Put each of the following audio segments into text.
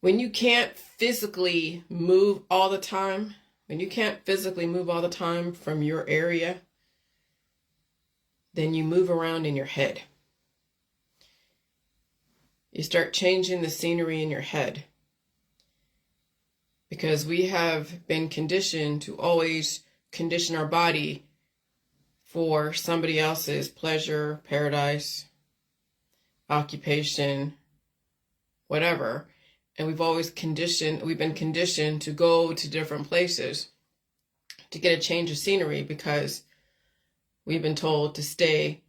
When you can't physically move all the time, from your area, then you move around in your head. You start changing the scenery in your head. Because we have been conditioned to always condition our body for somebody else's pleasure, paradise, occupation, whatever. And we've been conditioned to go to different places to get a change of scenery because we've been told to stay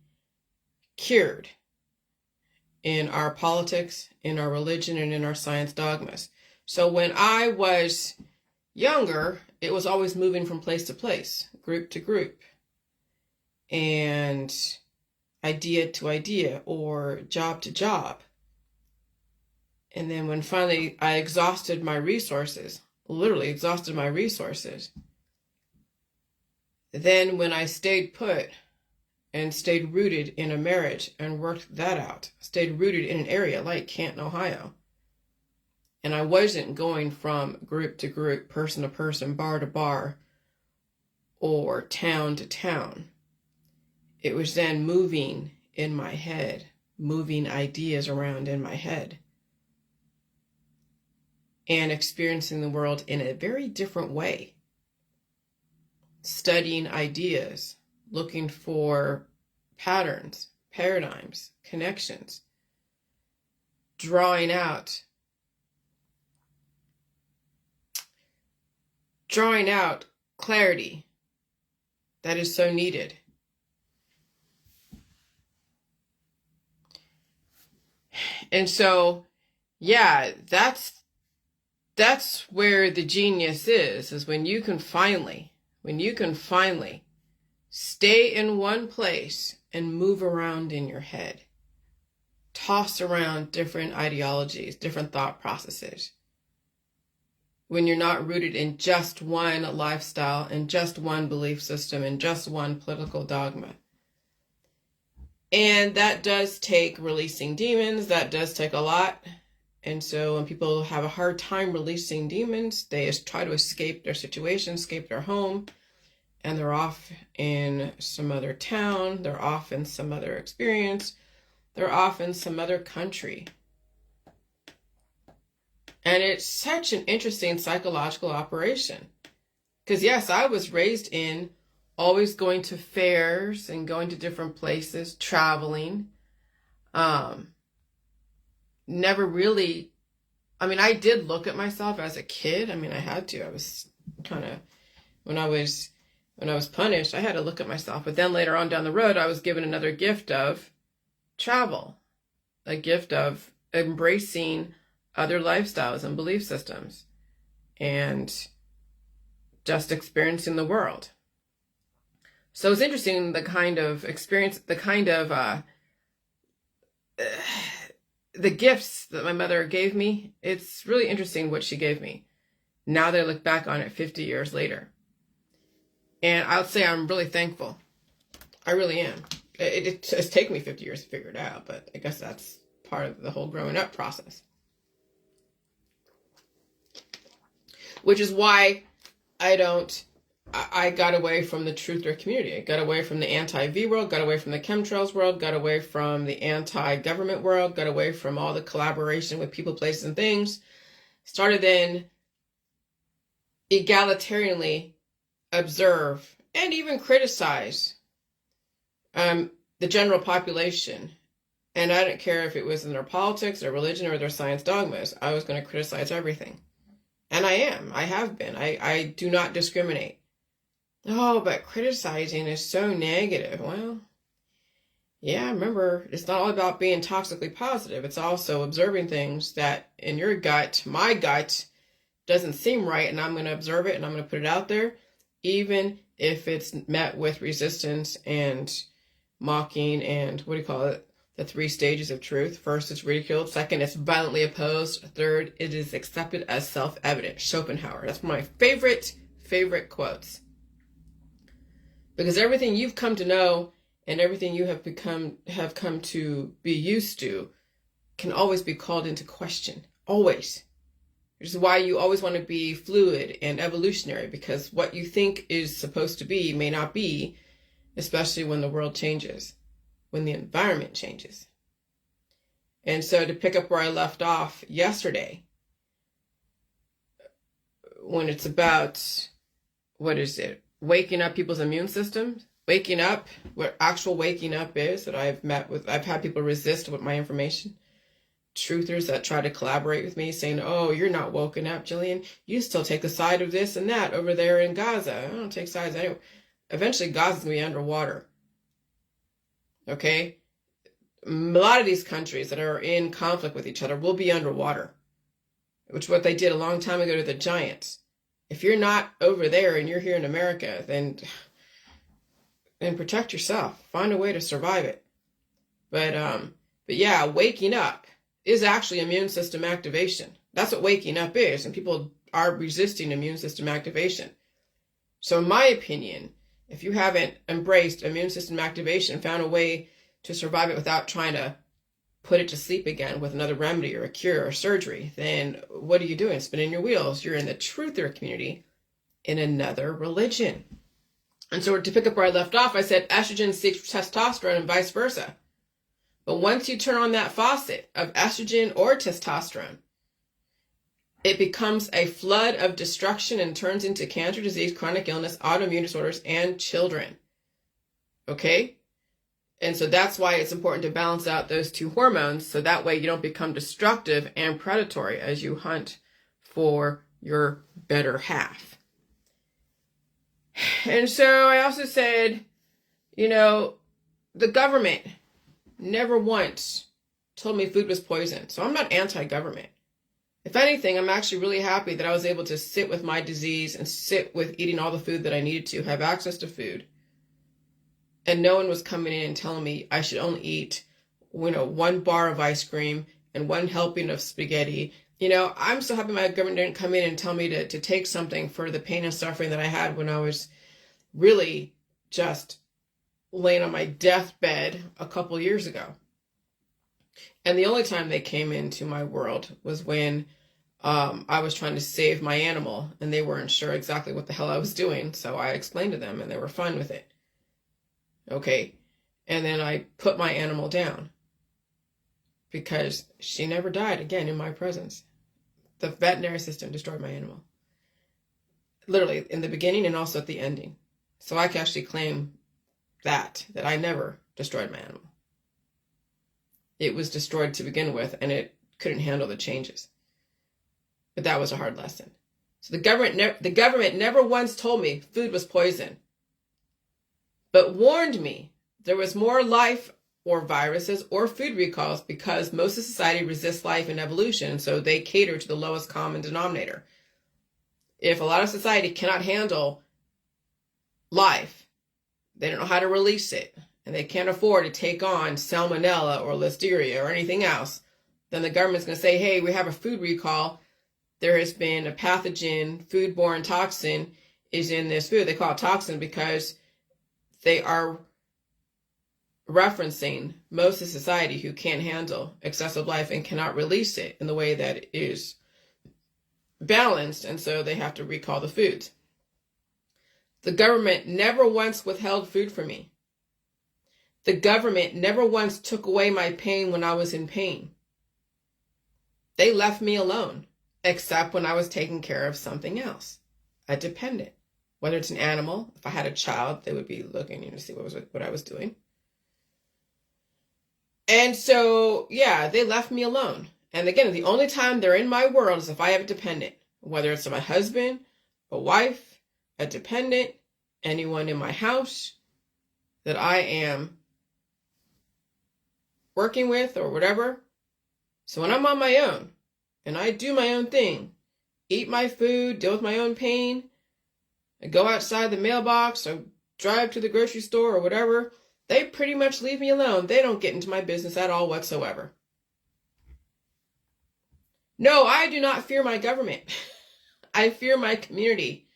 cured in our politics, in our religion, and in our science dogmas. So when I was younger, it was always moving from place to place, group to group, and idea to idea, or job to job. And then when finally I exhausted my resources, literally exhausted my resources, then when I stayed put and stayed rooted in a marriage and worked that out, stayed rooted in an area like Canton, Ohio, and I wasn't going from group to group, person to person, bar to bar, or town to town. It was then moving in my head, moving ideas around in my head, and experiencing the world in a very different way. Studying ideas, looking for patterns, paradigms, connections, drawing out clarity that is so needed. And so, yeah, that's where the genius is when you can finally stay in one place and move around in your head, toss around different ideologies, different thought processes. When you're not rooted in just one lifestyle and just one belief system and just one political dogma. And that does take releasing demons. That does take a lot. And so when people have a hard time releasing demons, they just try to escape their situation, escape their home, and they're off in some other town. They're off in some other experience. They're off in some other country. And it's such an interesting psychological operation. Because yes, I was raised in always going to fairs and going to different places, traveling. Never really, I did look at myself as a kid. I had to. I was kind of, when I was punished, I had to look at myself. But then later on down the road, I was given another gift of travel, a gift of embracing other lifestyles and belief systems, and just experiencing the world. So it's interesting the kind of experience, the gifts that my mother gave me. It's really interesting what she gave me now that I look back on it 50 years later. And I would say I'm really thankful. I really am. It's taken me 50 years to figure it out, but I guess that's part of the whole growing up process. Which is why I got away from the truther community. I got away from the anti-V world, got away from the chemtrails world, got away from the anti-government world, got away from all the collaboration with people, places, and things. Started then egalitarianly observe and even criticize the general population. And I didn't care if it was in their politics, their religion, or their science dogmas. I was going to criticize everything. And I have been. I do not discriminate. Oh, but criticizing is so negative. Well, yeah, remember, it's not all about being toxically positive. It's also observing things that in your gut, my gut, doesn't seem right, and I'm going to observe it and I'm going to put it out there, even if it's met with resistance and mocking and, the 3 stages of truth. First, it's ridiculed. Second, it's violently opposed. Third, it is accepted as self-evident. Schopenhauer. That's one of my favorite quotes. Because everything you've come to know and everything you have come to be used to can always be called into question. Always. which is why you always want to be fluid and evolutionary, because what you think is supposed to be may not be, especially when the world changes, when the environment changes. And so to pick up where I left off yesterday, when it's about, what is it, waking up people's immune systems, waking up, what actual waking up is, that I've had people resist with my information. Truthers that try to collaborate with me saying, oh, you're not woken up, Jillian. You still take the side of this and that over there in Gaza. I don't take sides anyway. Eventually, Gaza's going to be underwater. Okay? A lot of these countries that are in conflict with each other will be underwater, which is what they did a long time ago to the giants. If you're not over there and you're here in America, then protect yourself. Find a way to survive it. But yeah, waking up is actually immune system activation. That's what waking up is, and people are resisting immune system activation. So in my opinion, if you haven't embraced immune system activation, found a way to survive it without trying to put it to sleep again with another remedy or a cure or surgery, then what are you doing? Spinning your wheels. You're in the truther community in another religion. And so to pick up where I left off, I said estrogen seeks testosterone and vice versa. But once you turn on that faucet of estrogen or testosterone, it becomes a flood of destruction and turns into cancer, disease, chronic illness, autoimmune disorders, and children. Okay? And so that's why it's important to balance out those two hormones, so that way you don't become destructive and predatory as you hunt for your better half. And so I also said, the government never once told me food was poison. So I'm not anti-government. If anything, I'm actually really happy that I was able to sit with my disease and sit with eating all the food that I needed to, have access to food. And no one was coming in and telling me I should only eat, one bar of ice cream and one helping of spaghetti. I'm so happy my government didn't come in and tell me to take something for the pain and suffering that I had when I was really just laying on my deathbed a couple years ago. And the only time they came into my world was when I was trying to save my animal, and they weren't sure exactly what the hell I was doing. So I explained to them, and they were fine with it. Okay. And then I put my animal down because she never died again in my presence. The veterinary system destroyed my animal. Literally in the beginning and also at the ending. So I can actually claim that I never destroyed my animal. It was destroyed to begin with, and it couldn't handle the changes. But that was a hard lesson. So the government never once told me food was poison, but warned me there was more life or viruses or food recalls because most of society resists life and evolution, so they cater to the lowest common denominator. If a lot of society cannot handle life, they don't know how to release it, and they can't afford to take on salmonella or listeria or anything else, then the government's going to say, hey, we have a food recall. There has been a pathogen, foodborne toxin is in this food. They call it toxin because they are referencing most of society who can't handle excessive life and cannot release it in the way that it is balanced, and so they have to recall the foods. The government never once withheld food from me. The government never once took away my pain when I was in pain. They left me alone, except when I was taking care of something else, a dependent. Whether it's an animal, if I had a child, they would be looking to see what I was doing. And so, yeah, they left me alone. And again, the only time they're in my world is if I have a dependent, whether it's my husband, a wife, a dependent, anyone in my house that I am working with or whatever. So when I'm on my own and I do my own thing, eat my food, deal with my own pain, I go outside the mailbox or drive to the grocery store or whatever, they pretty much leave me alone. They don't get into my business at all whatsoever. No, I do not fear my government. I fear my community.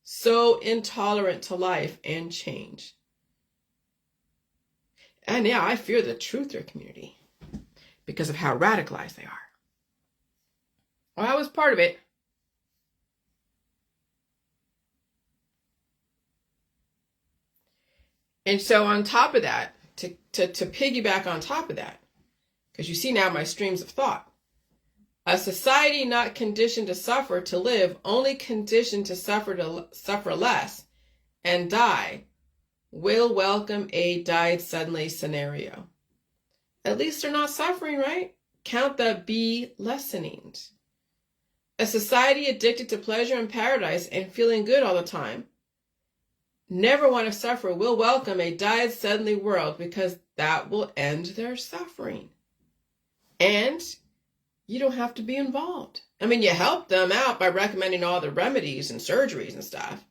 So intolerant to life and change. And yeah, I fear the truther community because of how radicalized they are. Well, I was part of it. And so on top of that, to piggyback on top of that, because you see now my streams of thought, a society not conditioned to suffer to live, only conditioned to suffer less and die, will welcome a died suddenly scenario. At least they're not suffering, right? Count the be lessenings. A society addicted to pleasure and paradise and feeling good all the time, never want to suffer, will welcome a died suddenly world because that will end their suffering. And you don't have to be involved. I mean, you help them out by recommending all the remedies and surgeries and stuff,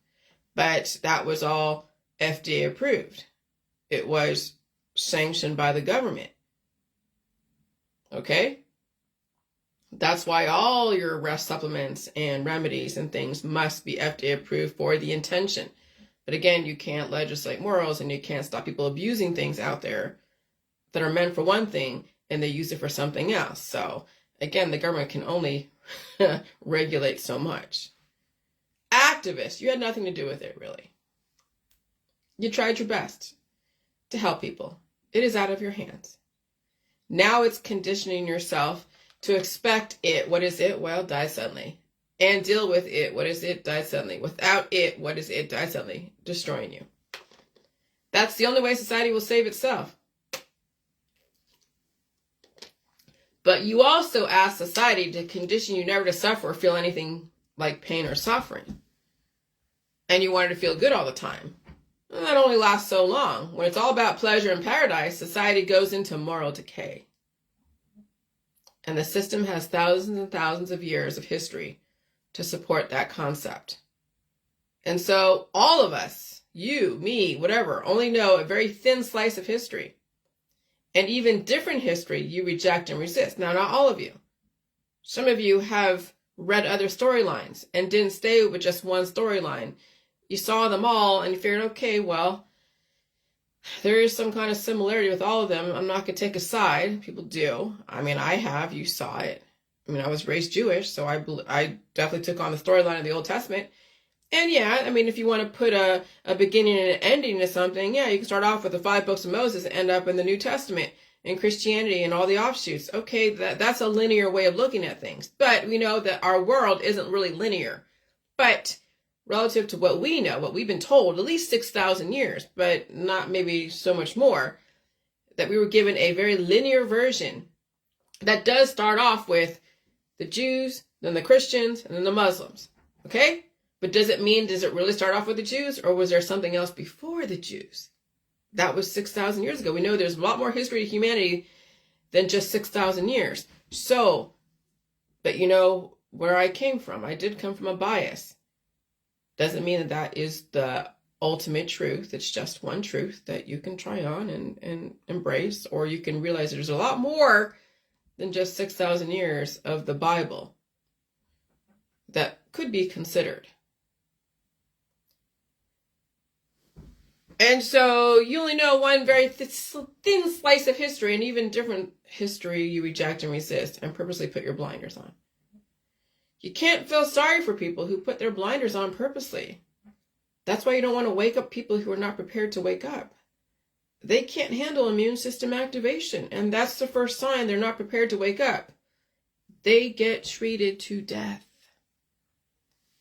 but that was all FDA approved. It was sanctioned by the government. Okay? That's why all your rest supplements and remedies and things must be FDA approved for the intention. But again, you can't legislate morals and you can't stop people abusing things out there that are meant for one thing and they use it for something else. So again, the government can only regulate so much. Activists, you had nothing to do with it, really. You tried your best to help people. It is out of your hands. Now it's conditioning yourself to expect it. What is it? Well, die suddenly. And deal with it. What is it? Die suddenly. Without it, what is it? Die suddenly. Destroying you. That's the only way society will save itself. But you also ask society to condition you never to suffer or feel anything like pain or suffering. And you want it to feel good all the time. And that only lasts so long. When it's all about pleasure and paradise, society goes into moral decay. And the system has thousands and thousands of years of history to support that concept. And so all of us, you, me, whatever, only know a very thin slice of history. And even different history you reject and resist. Now, not all of you. Some of you have read other storylines and didn't stay with just one storyline. You saw them all and you figured, okay, well, there is some kind of similarity with all of them. I'm not going to take a side. People do. I mean, I have. You saw it. I mean, I was raised Jewish, so I definitely took on the storyline of the Old Testament. And yeah, I mean, if you want to put a beginning and an ending to something, yeah, you can start off with the 5 books of Moses and end up in the New Testament and Christianity and all the offshoots. Okay, that's a linear way of looking at things. But we know that our world isn't really linear. But relative to what we know, what we've been told, at least 6,000 years, but not maybe so much more, that we were given a very linear version that does start off with the Jews, then the Christians, and then the Muslims. Okay? But does it really start off with the Jews, or was there something else before the Jews? That was 6,000 years ago. We know there's a lot more history to humanity than just 6,000 years. So, but you know where I came from. I did come from a bias. Doesn't mean that is the ultimate truth. It's just one truth that you can try on and embrace, or you can realize there's a lot more than just 6,000 years of the Bible that could be considered. And so you only know one very thin slice of history, and even different history you reject and resist and purposely put your blinders on. You can't feel sorry for people who put their blinders on purposely. That's why you don't want to wake up people who are not prepared to wake up. They can't handle immune system activation, and that's the first sign they're not prepared to wake up. They get treated to death.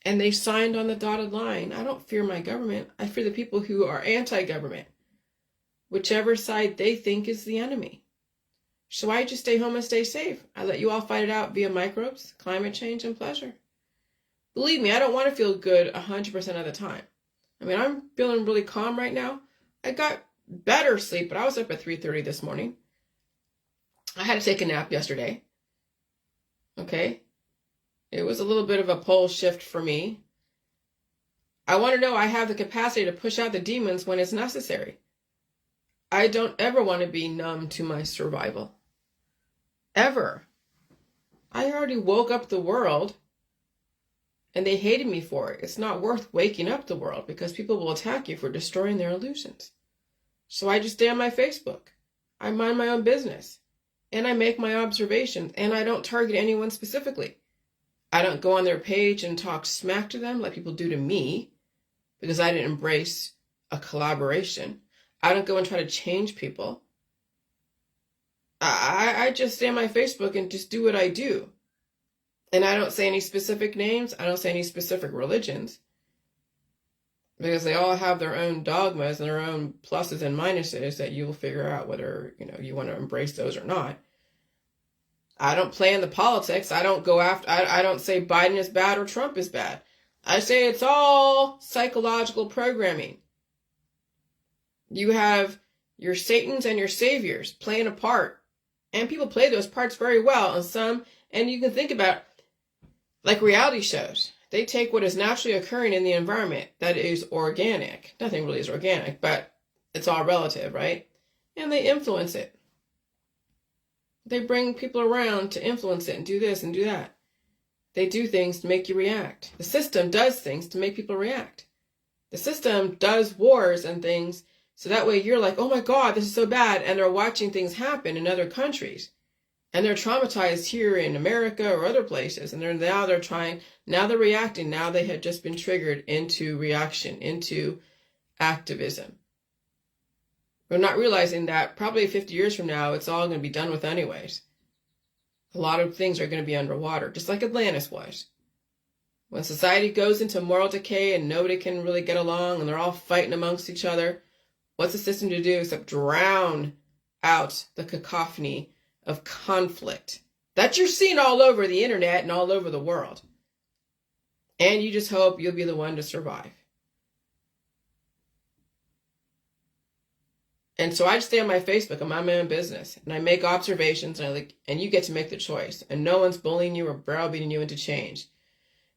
And they signed on the dotted line. I don't fear my government. I fear the people who are anti-government, whichever side they think is the enemy. So I just stay home and stay safe. I let you all fight it out via microbes, climate change, and pleasure. Believe me, I don't want to feel good 100% of the time. I mean, I'm feeling really calm right now. I got better sleep, but I was up at 3:30 this morning. I had to take a nap yesterday. Okay. It was a little bit of a pole shift for me. I want to know I have the capacity to push out the demons when it's necessary. I don't ever want to be numb to my survival. Ever. I already woke up the world and they hated me for it. It's not worth waking up the world because people will attack you for destroying their illusions. So I just stay on my Facebook. I mind my own business and I make my observations and I don't target anyone specifically. I don't go on their page and talk smack to them like people do to me because I didn't embrace a collaboration. I don't go and try to change people. I just stay on my Facebook and just do what I do. And I don't say any specific names. I don't say any specific religions. Because they all have their own dogmas and their own pluses and minuses that you'll figure out whether, you want to embrace those or not. I don't play in the politics. I don't go after, I don't say Biden is bad or Trump is bad. I say it's all psychological programming. You have your Satans and your saviors playing a part. And people play those parts very well. And you can think about like reality shows. They take what is naturally occurring in the environment that is organic. Nothing really is organic, but it's all relative, right? And they influence it. They bring people around to influence it and do this and do that. They do things to make you react. The system does things to make people react. The system does wars and things so that way you're like, oh my God, this is so bad. And they're watching things happen in other countries. And they're traumatized here in America or other places. And now they're reacting. Now they had just been triggered into reaction, into activism. We're not realizing that probably 50 years from now, it's all going to be done with anyways. A lot of things are going to be underwater, just like Atlantis was. When society goes into moral decay and nobody can really get along and they're all fighting amongst each other, what's the system to do except drown out the cacophony of conflict that you're seeing all over the internet and all over the world? And you just hope you'll be the one to survive. And so I just stay on my Facebook. I'm on my own business. And I make observations and you get to make the choice. And no one's bullying you or browbeating you into change.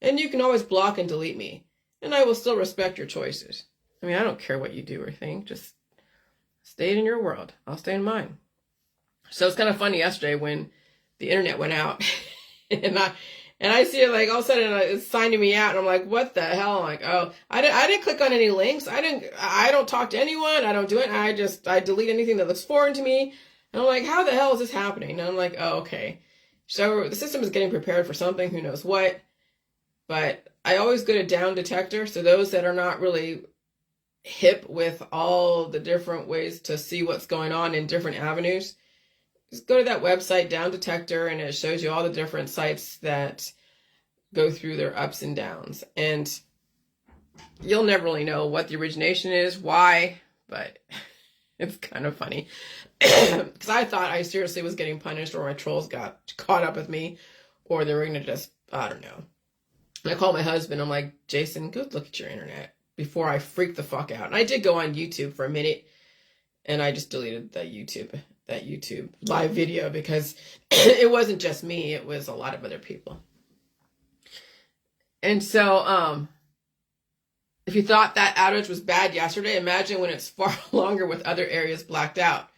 And you can always block and delete me. And I will still respect your choices. I mean, I don't care what you do or think. Just stay in your world. I'll stay in mine. So it's kind of funny yesterday when the internet went out. and I see it like all of a sudden it's signing me out. And I'm like, what the hell? I'm like, oh, I didn't click on any links. I don't talk to anyone. I don't do it. I delete anything that looks foreign to me. And I'm like, how the hell is this happening? And I'm like, oh, okay. So the system is getting prepared for something. Who knows what? But I always go to down detector. So those that are not really hip with all the different ways to see what's going on in different avenues, just go to that website, Down Detector, and it shows you all the different sites that go through their ups and downs. And you'll never really know what the origination is, why, but it's kind of funny. Because I thought I seriously was getting punished or my trolls got caught up with me or they were going to just, I don't know. And I called my husband. I'm like, Jason, go look at your internet before I freak the fuck out. And I did go on YouTube for a minute and I just deleted that YouTube live video because it wasn't just me. It was a lot of other people. And so, if you thought that outage was bad yesterday, imagine when it's far longer with other areas blacked out.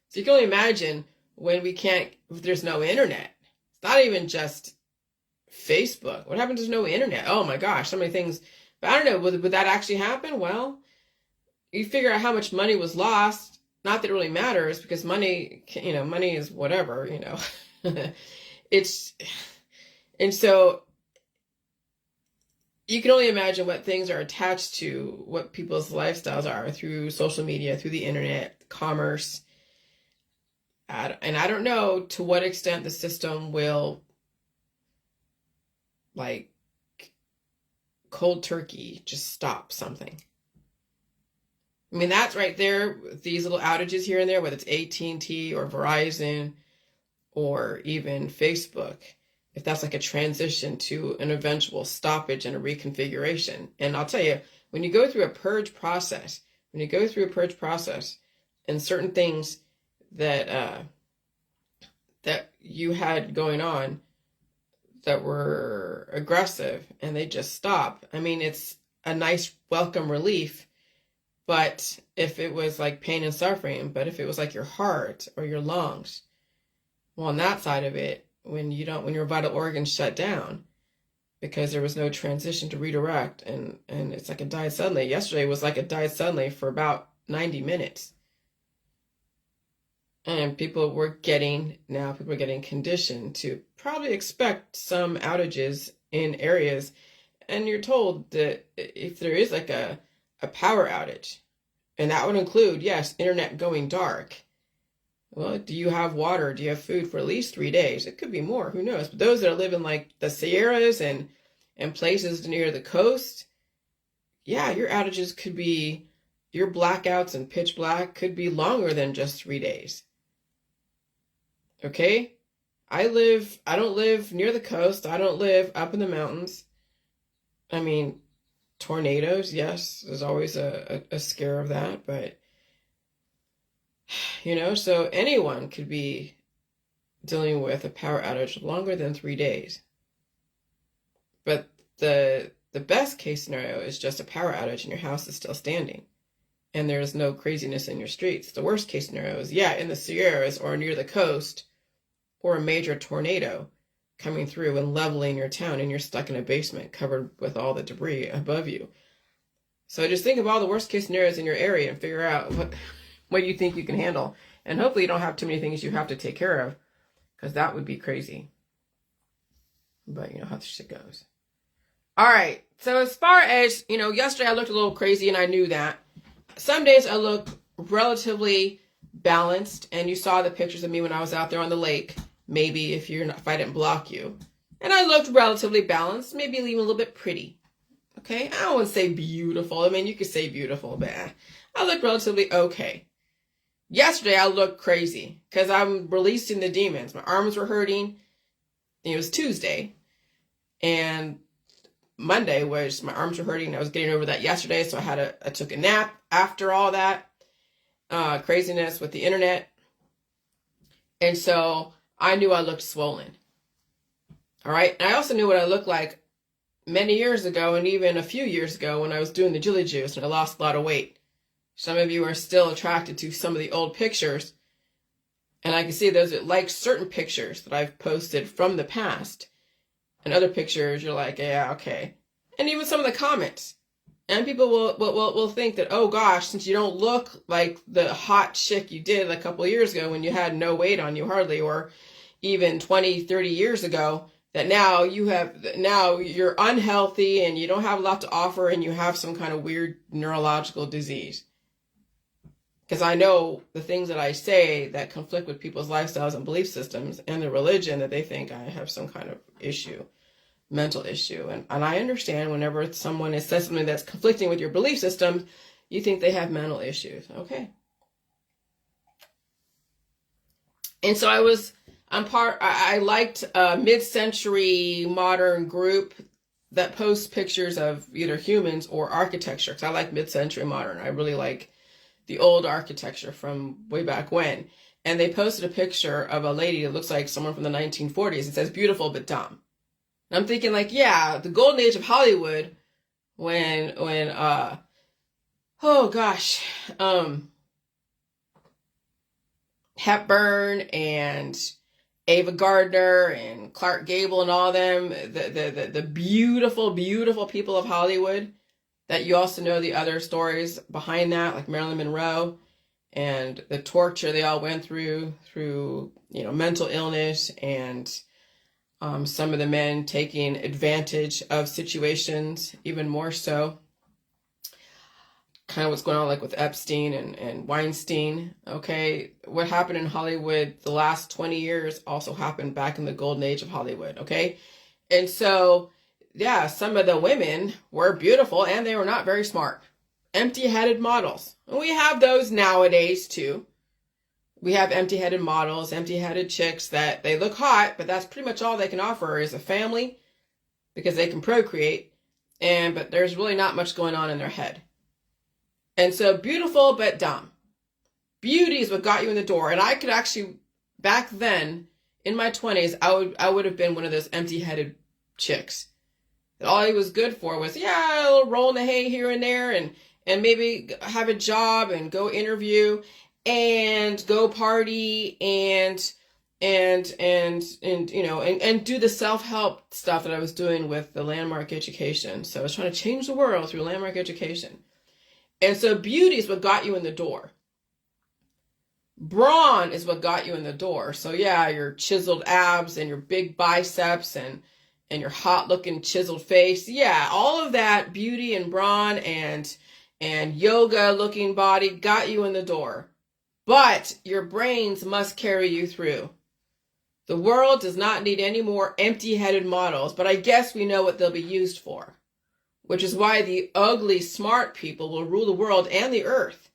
So you can only imagine when if there's no internet. It's not even just Facebook. What happens if there's no internet? Oh my gosh, so many things. But I don't know, would that actually happen? Well, you figure out how much money was lost. Not that it really matters because money is whatever, and so you can only imagine what things are attached to, what people's lifestyles are through social media, through the internet, commerce. And I don't know to what extent the system will, like, cold turkey, just stop something. I mean, that's right there, these little outages here and there, whether it's AT&T or Verizon or even Facebook, if that's like a transition to an eventual stoppage and a reconfiguration. And I'll tell you, when you go through a purge process, and certain things that you had going on that were aggressive and they just stop, I mean, it's a nice welcome relief. But if it was like pain and suffering, but if it was like your heart or your lungs, well, on that side of it, when your vital organs shut down because there was no transition to redirect and it's like it died suddenly. Yesterday was like it died suddenly for about 90 minutes. And people were getting conditioned to probably expect some outages in areas. And you're told that if there is like a power outage, And that would include, yes, internet going dark. Well, do you have water? Do you have food for at least 3 days? It could be more, who knows? But those that live in like the Sierras and places near the coast, yeah, your outages could be, your blackouts and pitch black could be longer than just 3 days. Okay? I don't live near the coast. I don't live up in the mountains. I mean, tornadoes, yes, there's always a scare of that, but so anyone could be dealing with a power outage longer than 3 days. But the best case scenario is just a power outage and your house is still standing and there's no craziness in your streets. The worst case scenario is, in the Sierras or near the coast, or a major tornado coming through and leveling your town and you're stuck in a basement covered with all the debris above you. So just think of all the worst case scenarios in your area and figure out what you think you can handle. And hopefully you don't have too many things you have to take care of, because that would be crazy. But you know how this shit goes. All right. So as far as, yesterday I looked a little crazy and I knew that. Some days I look relatively balanced, and you saw the pictures of me when I was out there on the lake. Maybe if I didn't block you. And I looked relatively balanced, maybe even a little bit pretty. Okay? I don't want to say beautiful. I mean, you could say beautiful, but I looked relatively okay. Yesterday, I looked crazy because I'm releasing the demons. My arms were hurting. It was Tuesday. And Monday was, my arms were hurting. I was getting over that yesterday, so I took a nap after all that craziness with the internet. And so I knew I looked swollen. All right. And I also knew what I looked like many years ago, and even a few years ago when I was doing the Jilly Juice and I lost a lot of weight. Some of you are still attracted to some of the old pictures. And I can see those that like certain pictures that I've posted from the past. And other pictures, you're like, yeah, okay. And even some of the comments. And people will think that, oh gosh, since you don't look like the hot chick you did a couple of years ago when you had no weight on you hardly, or even 20, 30 years ago, that now you're unhealthy and you don't have a lot to offer and you have some kind of weird neurological disease. Because I know the things that I say that conflict with people's lifestyles and belief systems and the religion, that they think I have some kind of issue. Mental issue. And I understand whenever someone says something that's conflicting with your belief system, you think they have mental issues. Okay. And so I liked a mid-century modern group that posts pictures of either humans or architecture. Because I like mid-century modern. I really like the old architecture from way back when. And they posted a picture of a lady that looks like someone from the 1940s. It says beautiful but dumb. And I'm thinking like, yeah, the golden age of Hollywood when Hepburn and Ava Gardner and Clark Gable and all them, the beautiful, beautiful people of Hollywood, that you also know the other stories behind that, like Marilyn Monroe and the torture they all went through, mental illness, and some of the men taking advantage of situations, even more so. Kind of what's going on like with Epstein and Weinstein. Okay, what happened in Hollywood the last 20 years also happened back in the golden age of Hollywood. Okay, and so yeah, some of the women were beautiful and they were not very smart. Empty-headed models. And we have those nowadays too. We have empty-headed models, empty-headed chicks that they look hot, but that's pretty much all they can offer is a family, because they can procreate, but there's really not much going on in their head. And so beautiful but dumb. Beauty is what got you in the door. And I could actually, back then, in my 20s, I would have been one of those empty-headed chicks. That all he was good for was, a little roll in the hay here and there, and maybe have a job and go interview and go party and do the self-help stuff that I was doing with the landmark education. So I was trying to change the world through landmark education. And so beauty is what got you in the door. Brawn is what got you in the door. So yeah, your chiseled abs and your big biceps and your hot looking chiseled face. Yeah, all of that beauty and brawn and and yoga looking body got you in the door. But your brains must carry you through. The world does not need any more empty-headed models, but I guess we know what they'll be used for. Which is why the ugly, smart people will rule the world and the earth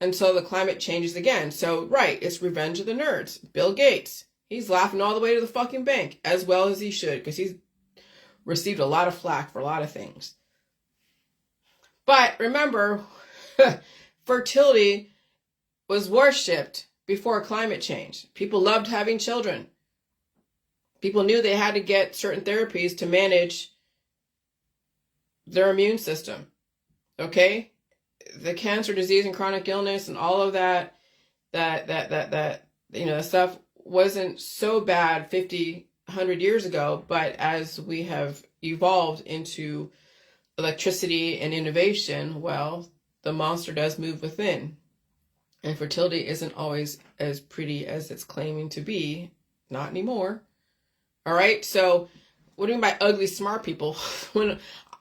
until the climate changes again. So, right, it's revenge of the nerds. Bill Gates, he's laughing all the way to the fucking bank, as well as he should, because he's received a lot of flack for a lot of things. But remember, fertility was worshipped before climate change. People loved having children. People knew they had to get certain therapies to manage their immune system. Okay? The cancer, disease, and chronic illness and all of that stuff wasn't so bad 50, 100 years ago, but as we have evolved into electricity and innovation, well, the monster does move within. And fertility isn't always as pretty as it's claiming to be. Not anymore. All right? So, what do you mean by ugly, smart people? When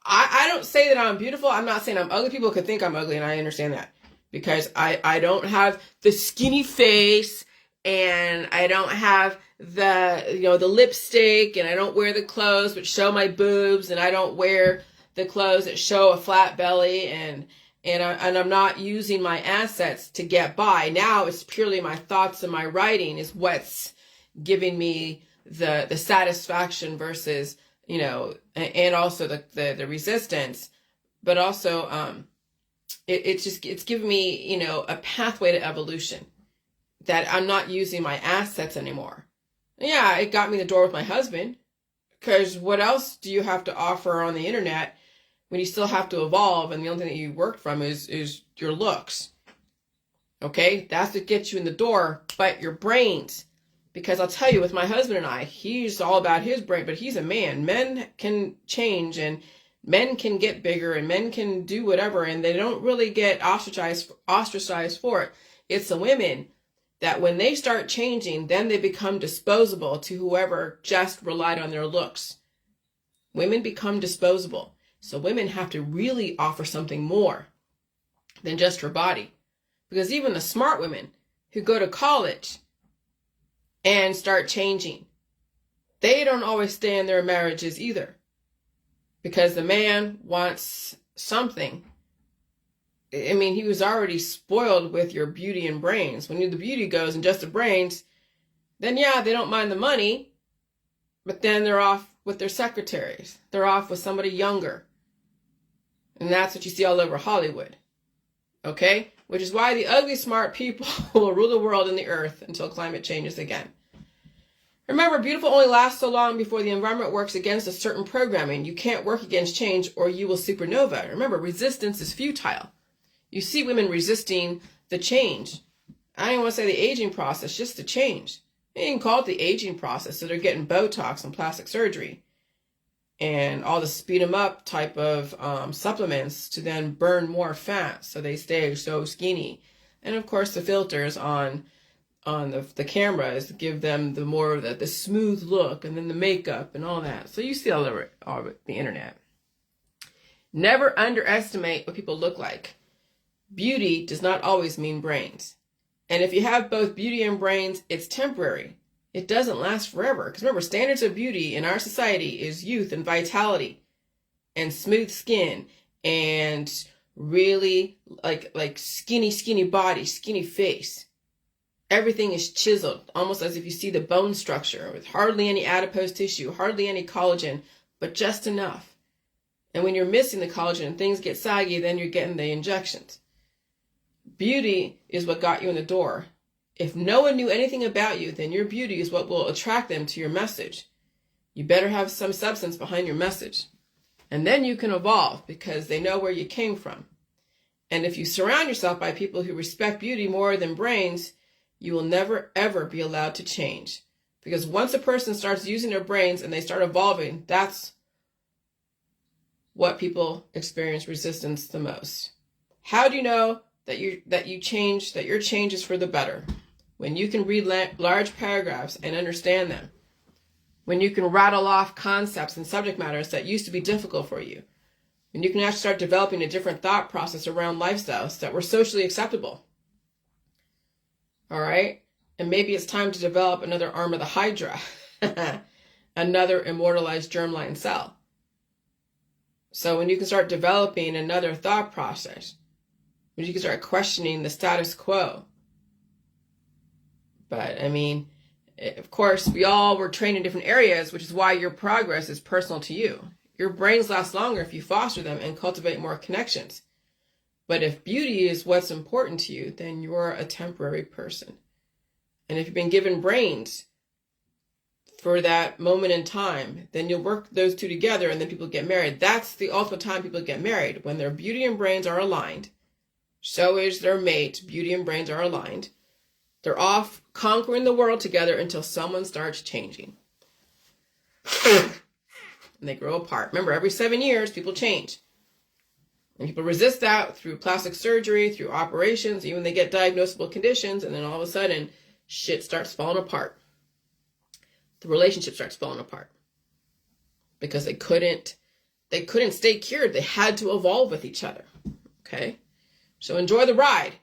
I don't say that I'm beautiful. I'm not saying I'm ugly. People could think I'm ugly, and I understand that. Because I don't have the skinny face, and I don't have the lipstick, and I don't wear the clothes which show my boobs, and I don't wear the clothes that show a flat belly, and I'm not using my assets to get by. Now it's purely my thoughts and my writing is what's giving me the satisfaction versus, and also the resistance, but also it's giving me, a pathway to evolution that I'm not using my assets anymore. Yeah, it got me in the door with my husband, because what else do you have to offer on the internet when you still have to evolve, and the only thing that you worked from is your looks? Okay, that's what gets you in the door, but your brains. Because I'll tell you, with my husband and I, he's all about his brain, but he's a man. Men can change, and men can get bigger, and men can do whatever, and they don't really get ostracized for it. It's the women that when they start changing, then they become disposable to whoever just relied on their looks. Women become disposable. So women have to really offer something more than just her body. Because even the smart women who go to college and start changing, they don't always stay in their marriages either. Because the man wants something. I mean, he was already spoiled with your beauty and brains. When the beauty goes and just the brains, then yeah, they don't mind the money, but then they're off with their secretaries. They're off with somebody younger. And that's what you see all over Hollywood. Okay? Which is why the ugly, smart people will rule the world and the earth until climate changes again. Remember, beautiful only lasts so long before the environment works against a certain programming. You can't work against change or you will supernova. Remember, resistance is futile. You see women resisting the change. I don't even want to say the aging process, just the change. They even call it the aging process, so they're getting Botox and plastic surgery and all the speed them up type of supplements to then burn more fat so they stay so skinny. And of course the filters on the cameras give them the more of the smooth look, and then the makeup and all that. So you see all over the internet. Never underestimate what people look like. Beauty does not always mean brains. And if you have both beauty and brains, it's temporary. It doesn't last forever. Because remember, standards of beauty in our society is youth and vitality and smooth skin and really like skinny body, skinny face. Everything is chiseled, almost as if you see the bone structure with hardly any adipose tissue, hardly any collagen, but just enough. And when you're missing the collagen and things get saggy, then you're getting the injections. Beauty is what got you in the door. If no one knew anything about you, then your beauty is what will attract them to your message. You better have some substance behind your message. And then you can evolve because they know where you came from. And if you surround yourself by people who respect beauty more than brains, you will never, ever be allowed to change. Because once a person starts using their brains and they start evolving, that's what people experience resistance the most. How do you know that your change is for the better? When you can read large paragraphs and understand them. When you can rattle off concepts and subject matters that used to be difficult for you. And you can actually start developing a different thought process around lifestyles that were socially acceptable. All right? And maybe it's time to develop another arm of the Hydra, another immortalized germline cell. So when you can start developing another thought process, when you can start questioning the status quo. But I mean, of course, we all were trained in different areas, which is why your progress is personal to you. Your brains last longer if you foster them and cultivate more connections. But if beauty is what's important to you, then you're a temporary person. And if you've been given brains for that moment in time, then you'll work those two together and then people get married. That's the ultimate time people get married, when their beauty and brains are aligned. So is their mate. Beauty and brains are aligned. They're off conquering the world together until someone starts changing. And they grow apart. Remember, every 7 years, people change. And people resist that through plastic surgery, through operations, even they get diagnosable conditions, and then all of a sudden, shit starts falling apart. The relationship starts falling apart. Because they couldn't stay cured. They had to evolve with each other. Okay? So enjoy the ride.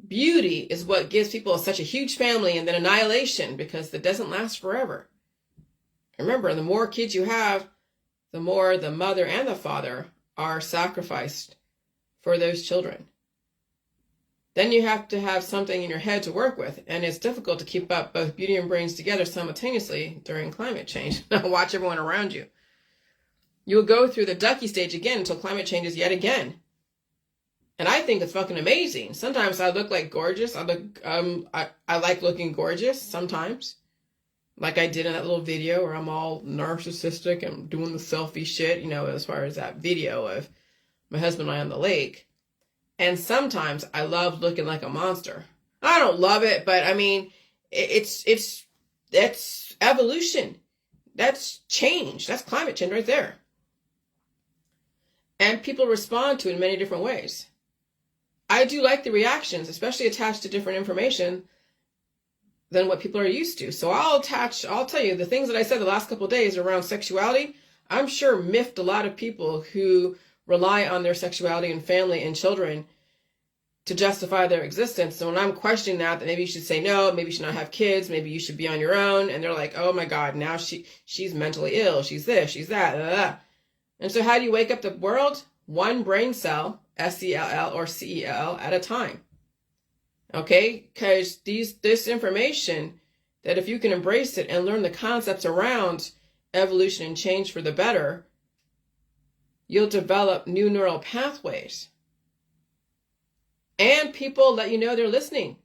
Beauty is what gives people such a huge family and then annihilation, because it doesn't last forever. Remember, the more kids you have, the more the mother and the father are sacrificed for those children. Then you have to have something in your head to work with, and it's difficult to keep up both beauty and brains together simultaneously during climate change. Watch everyone around you. You will go through the ducky stage again until climate changes yet again. And I think it's fucking amazing. Sometimes I look like gorgeous. I like looking gorgeous sometimes. Like I did in that little video where I'm all narcissistic and doing the selfie shit, you know, as far as that video of my husband and I on the lake. And sometimes I love looking like a monster. I don't love it, but I mean, that's evolution. That's change. That's climate change right there. And people respond to it in many different ways. I do like the reactions, especially attached to different information than what people are used to. So I'll tell you, the things that I said the last couple of days around sexuality, I'm sure miffed a lot of people who rely on their sexuality and family and children to justify their existence. So when I'm questioning that maybe you should say no, maybe you should not have kids, maybe you should be on your own. And they're like, oh my God, now she's mentally ill. She's this, she's that. Blah, blah, blah. And so how do you wake up the world? One brain cell, SELL or CEL at a time. Okay? Because this information, that if you can embrace it and learn the concepts around evolution and change for the better, you'll develop new neural pathways. And people let you know they're listening.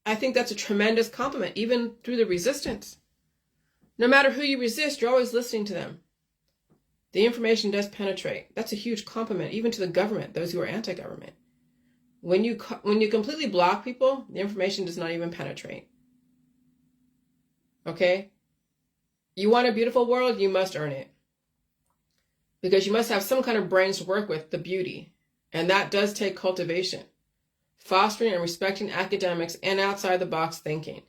I think that's a tremendous compliment, even through the resistance. No matter who you resist, you're always listening to them. The information does penetrate. That's a huge compliment, even to the government, those who are anti-government. When you completely block people, the information does not even penetrate. Okay? You want a beautiful world, you must earn it. Because you must have some kind of brains to work with the beauty. And that does take cultivation. Fostering and respecting academics and outside-the-box thinking.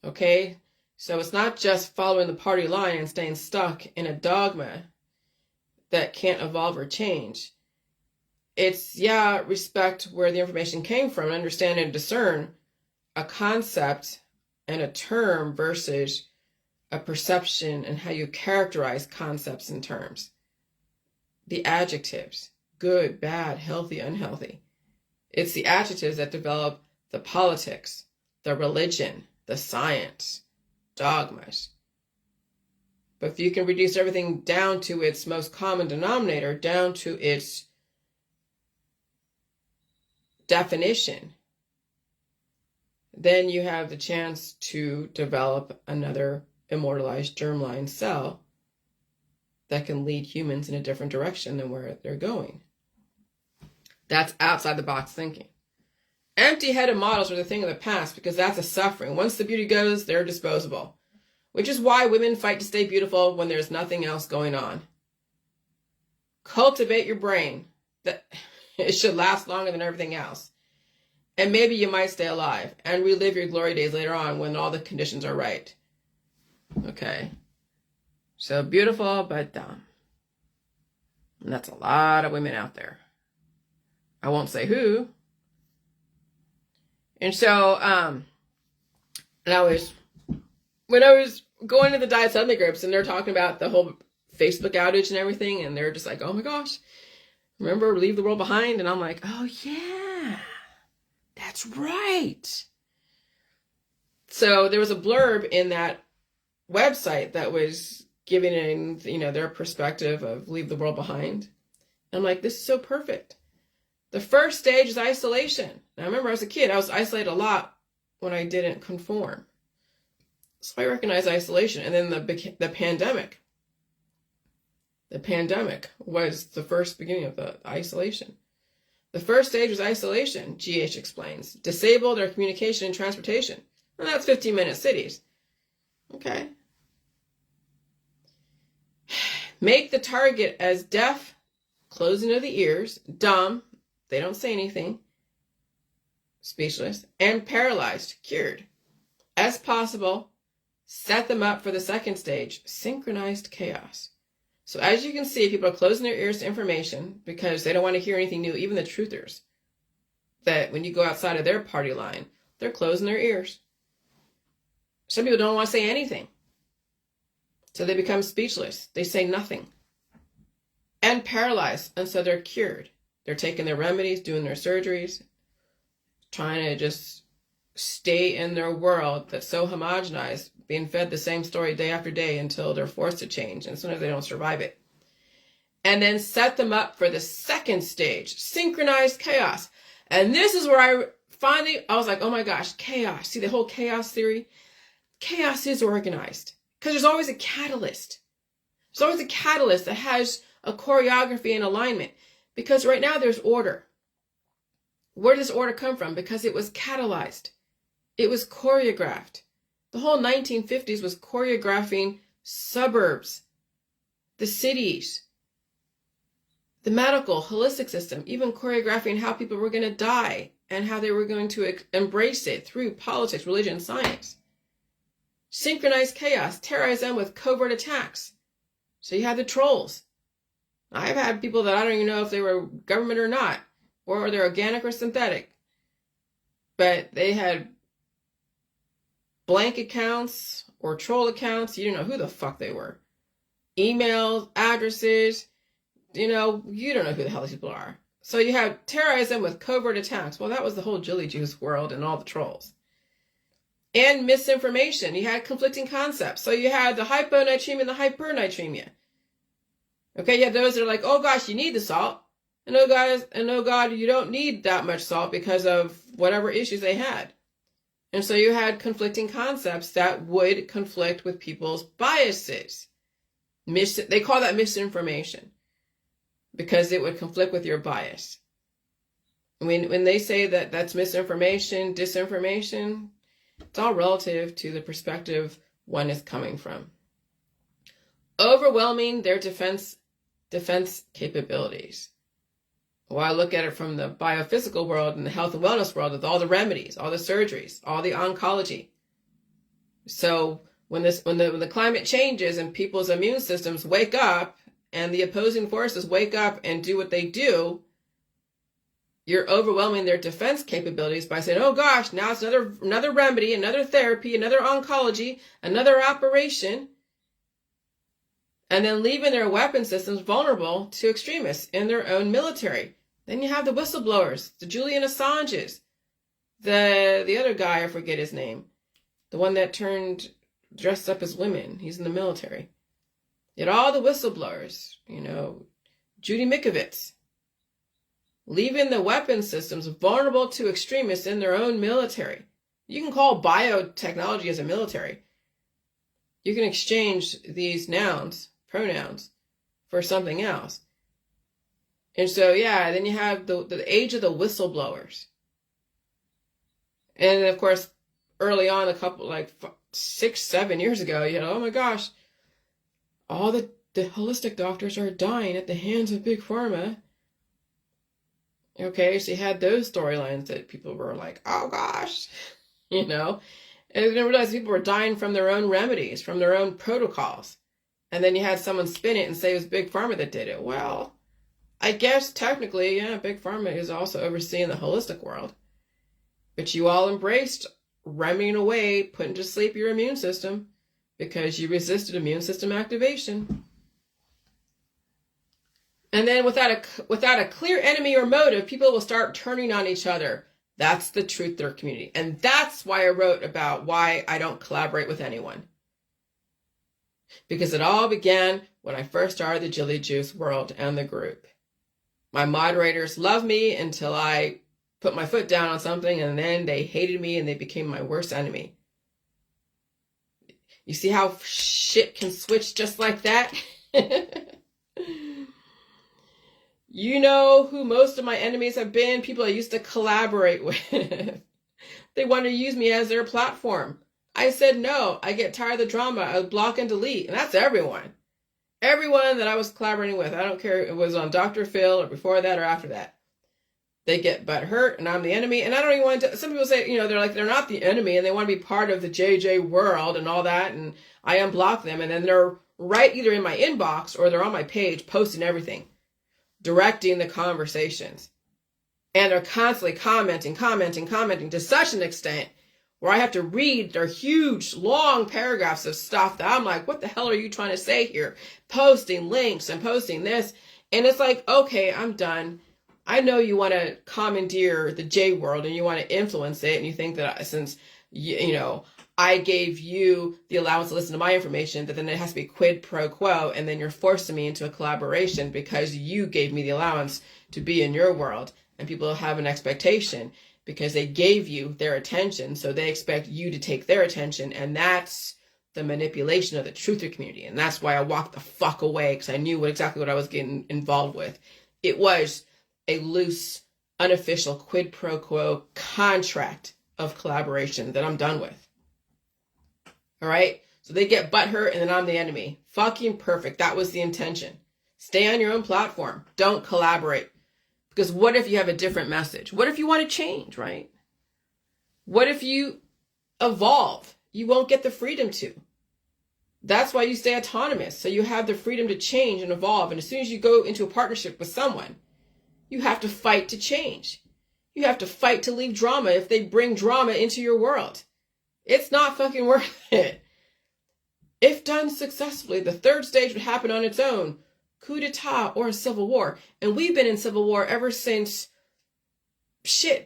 Okay? So it's not just following the party line and staying stuck in a dogma that can't evolve or change. It's, respect where the information came from and understand and discern a concept and a term versus a perception and how you characterize concepts and terms. The adjectives, good, bad, healthy, unhealthy. It's the adjectives that develop the politics, the religion, the science, dogmas. But if you can reduce everything down to its most common denominator, down to its definition, then you have the chance to develop another immortalized germline cell that can lead humans in a different direction than where they're going. That's outside the box thinking. Empty-headed models are the thing of the past because that's a suffering. Once the beauty goes, they're disposable. Which is why women fight to stay beautiful when there's nothing else going on. Cultivate your brain. It should last longer than everything else. And maybe you might stay alive and relive your glory days later on when all the conditions are right. Okay. So beautiful, but dumb. And that's a lot of women out there. I won't say who. And so, when I was going to the Diet Suddenly groups and they're talking about the whole Facebook outage and everything, and they're just like, oh my gosh, remember Leave the World Behind? And I'm like, oh yeah, that's right. So there was a blurb in that website that was giving in, their perspective of Leave the World Behind. And I'm like, this is so perfect. The first stage is isolation. Now, I remember as a kid, I was isolated a lot when I didn't conform. So I recognize isolation. And then the pandemic. The pandemic was the first beginning of the isolation. The first stage was isolation, GH explains. Disable their communication and transportation. And that's 15-minute cities. Okay. Make the target as deaf, closing of the ears, dumb, they don't say anything, speechless, and paralyzed, cured. As possible, set them up for the second stage, synchronized chaos. So as you can see, people are closing their ears to information because they don't want to hear anything new, even the truthers. That when you go outside of their party line, they're closing their ears. Some people don't want to say anything. So they become speechless. They say nothing. And paralyzed, and so they're cured. They're taking their remedies, doing their surgeries, trying to just stay in their world that's so homogenized, being fed the same story day after day until they're forced to change, and sometimes they don't survive it. And then set them up for the second stage, synchronized chaos. And this is where I was like, oh my gosh, chaos. See the whole chaos theory? Chaos is organized because there's always a catalyst. There's always a catalyst that has a choreography and alignment. Because right now there's order. Where does order come from? Because it was catalyzed. It was choreographed. The whole 1950s was choreographing suburbs, the cities, the medical, holistic system, even choreographing how people were going to die and how they were going to embrace it through politics, religion, science. Synchronized chaos, terrorize them with covert attacks. So you had the trolls. I've had people that I don't even know if they were government or not, or they're organic or synthetic. But they had blank accounts or troll accounts. You didn't know who the fuck they were. Emails, addresses, you don't know who the hell these people are. So you have terrorize them with covert attacks. Well, that was the whole Jilly Juice World and all the trolls. And misinformation. You had conflicting concepts. So you had the hyponatremia and the hypernatremia. Okay, you have those that are like, oh gosh, you need the salt. And oh God, you don't need that much salt because of whatever issues they had. And so you had conflicting concepts that would conflict with people's biases. They call that misinformation because it would conflict with your bias. When they say that that's misinformation, disinformation, it's all relative to the perspective one is coming from. Overwhelming their defense capabilities. Well, I look at it from the biophysical world and the health and wellness world with all the remedies, all the surgeries, all the oncology. So when the climate changes and people's immune systems wake up and the opposing forces wake up and do what they do, you're overwhelming their defense capabilities by saying, oh gosh, now it's another remedy, another therapy, another oncology, another operation. And then leaving their weapon systems vulnerable to extremists in their own military. Then you have the whistleblowers, the Julian Assanges, the other guy, I forget his name, the one that dressed up as women. He's in the military. You had all the whistleblowers, Judy Mikovits, leaving the weapon systems vulnerable to extremists in their own military. You can call biotechnology as a military. You can exchange these pronouns, for something else. And so, then you have the age of the whistleblowers. And of course, early on, 6-7 years ago, oh my gosh, all the holistic doctors are dying at the hands of Big Pharma. Okay, so you had those storylines that people were like, oh gosh, and they didn't realize people were dying from their own remedies, from their own protocols. And then you had someone spin it and say it was Big Pharma that did it. Well, I guess technically, yeah, Big Pharma is also overseeing the holistic world. But you all embraced remedying away, putting to sleep your immune system because you resisted immune system activation. And then without a clear enemy or motive, people will start turning on each other. That's the truth-teller community. And that's why I wrote about why I don't collaborate with anyone. Because it all began when I first started the Jilly Juice World and the group. My moderators loved me until I put my foot down on something, and then they hated me and they became my worst enemy. You see how shit can switch just like that? You know who most of my enemies have been? People I used to collaborate with. They wanted to use me as their platform. I said no. I get tired of the drama. I would block and delete. And that's everyone. Everyone that I was collaborating with. I don't care if it was on Dr. Phil or before that or after that. They get butt hurt and I'm the enemy. And I don't even want to, some people say, they're like, they're not the enemy and they want to be part of the JJ world and all that. And I unblock them. And then they're right either in my inbox or they're on my page posting everything, directing the conversations. And they're constantly commenting to such an extent where I have to read their huge, long paragraphs of stuff that I'm like, what the hell are you trying to say here? Posting links and posting this. And it's like, okay, I'm done. I know you want to commandeer the J world and you want to influence it. And you think that since, I gave you the allowance to listen to my information, that then it has to be quid pro quo. And then you're forcing me into a collaboration because you gave me the allowance to be in your world. And people have an expectation because they gave you their attention. So they expect you to take their attention. And that's the manipulation of the truther community. And that's why I walked the fuck away, because I knew exactly what I was getting involved with. It was a loose, unofficial quid pro quo contract of collaboration that I'm done with. All right? So they get butthurt and then I'm the enemy. Fucking perfect. That was the intention. Stay on your own platform. Don't collaborate. Because what if you have a different message? What if you want to change, right? What if you evolve? You won't get the freedom to. That's why you stay autonomous. So you have the freedom to change and evolve. And as soon as you go into a partnership with someone, you have to fight to change. You have to fight to leave drama if they bring drama into your world. It's not fucking worth it. If done successfully, the third stage would happen on its own. Coup d'etat or a civil war. And we've been in civil war ever since, ever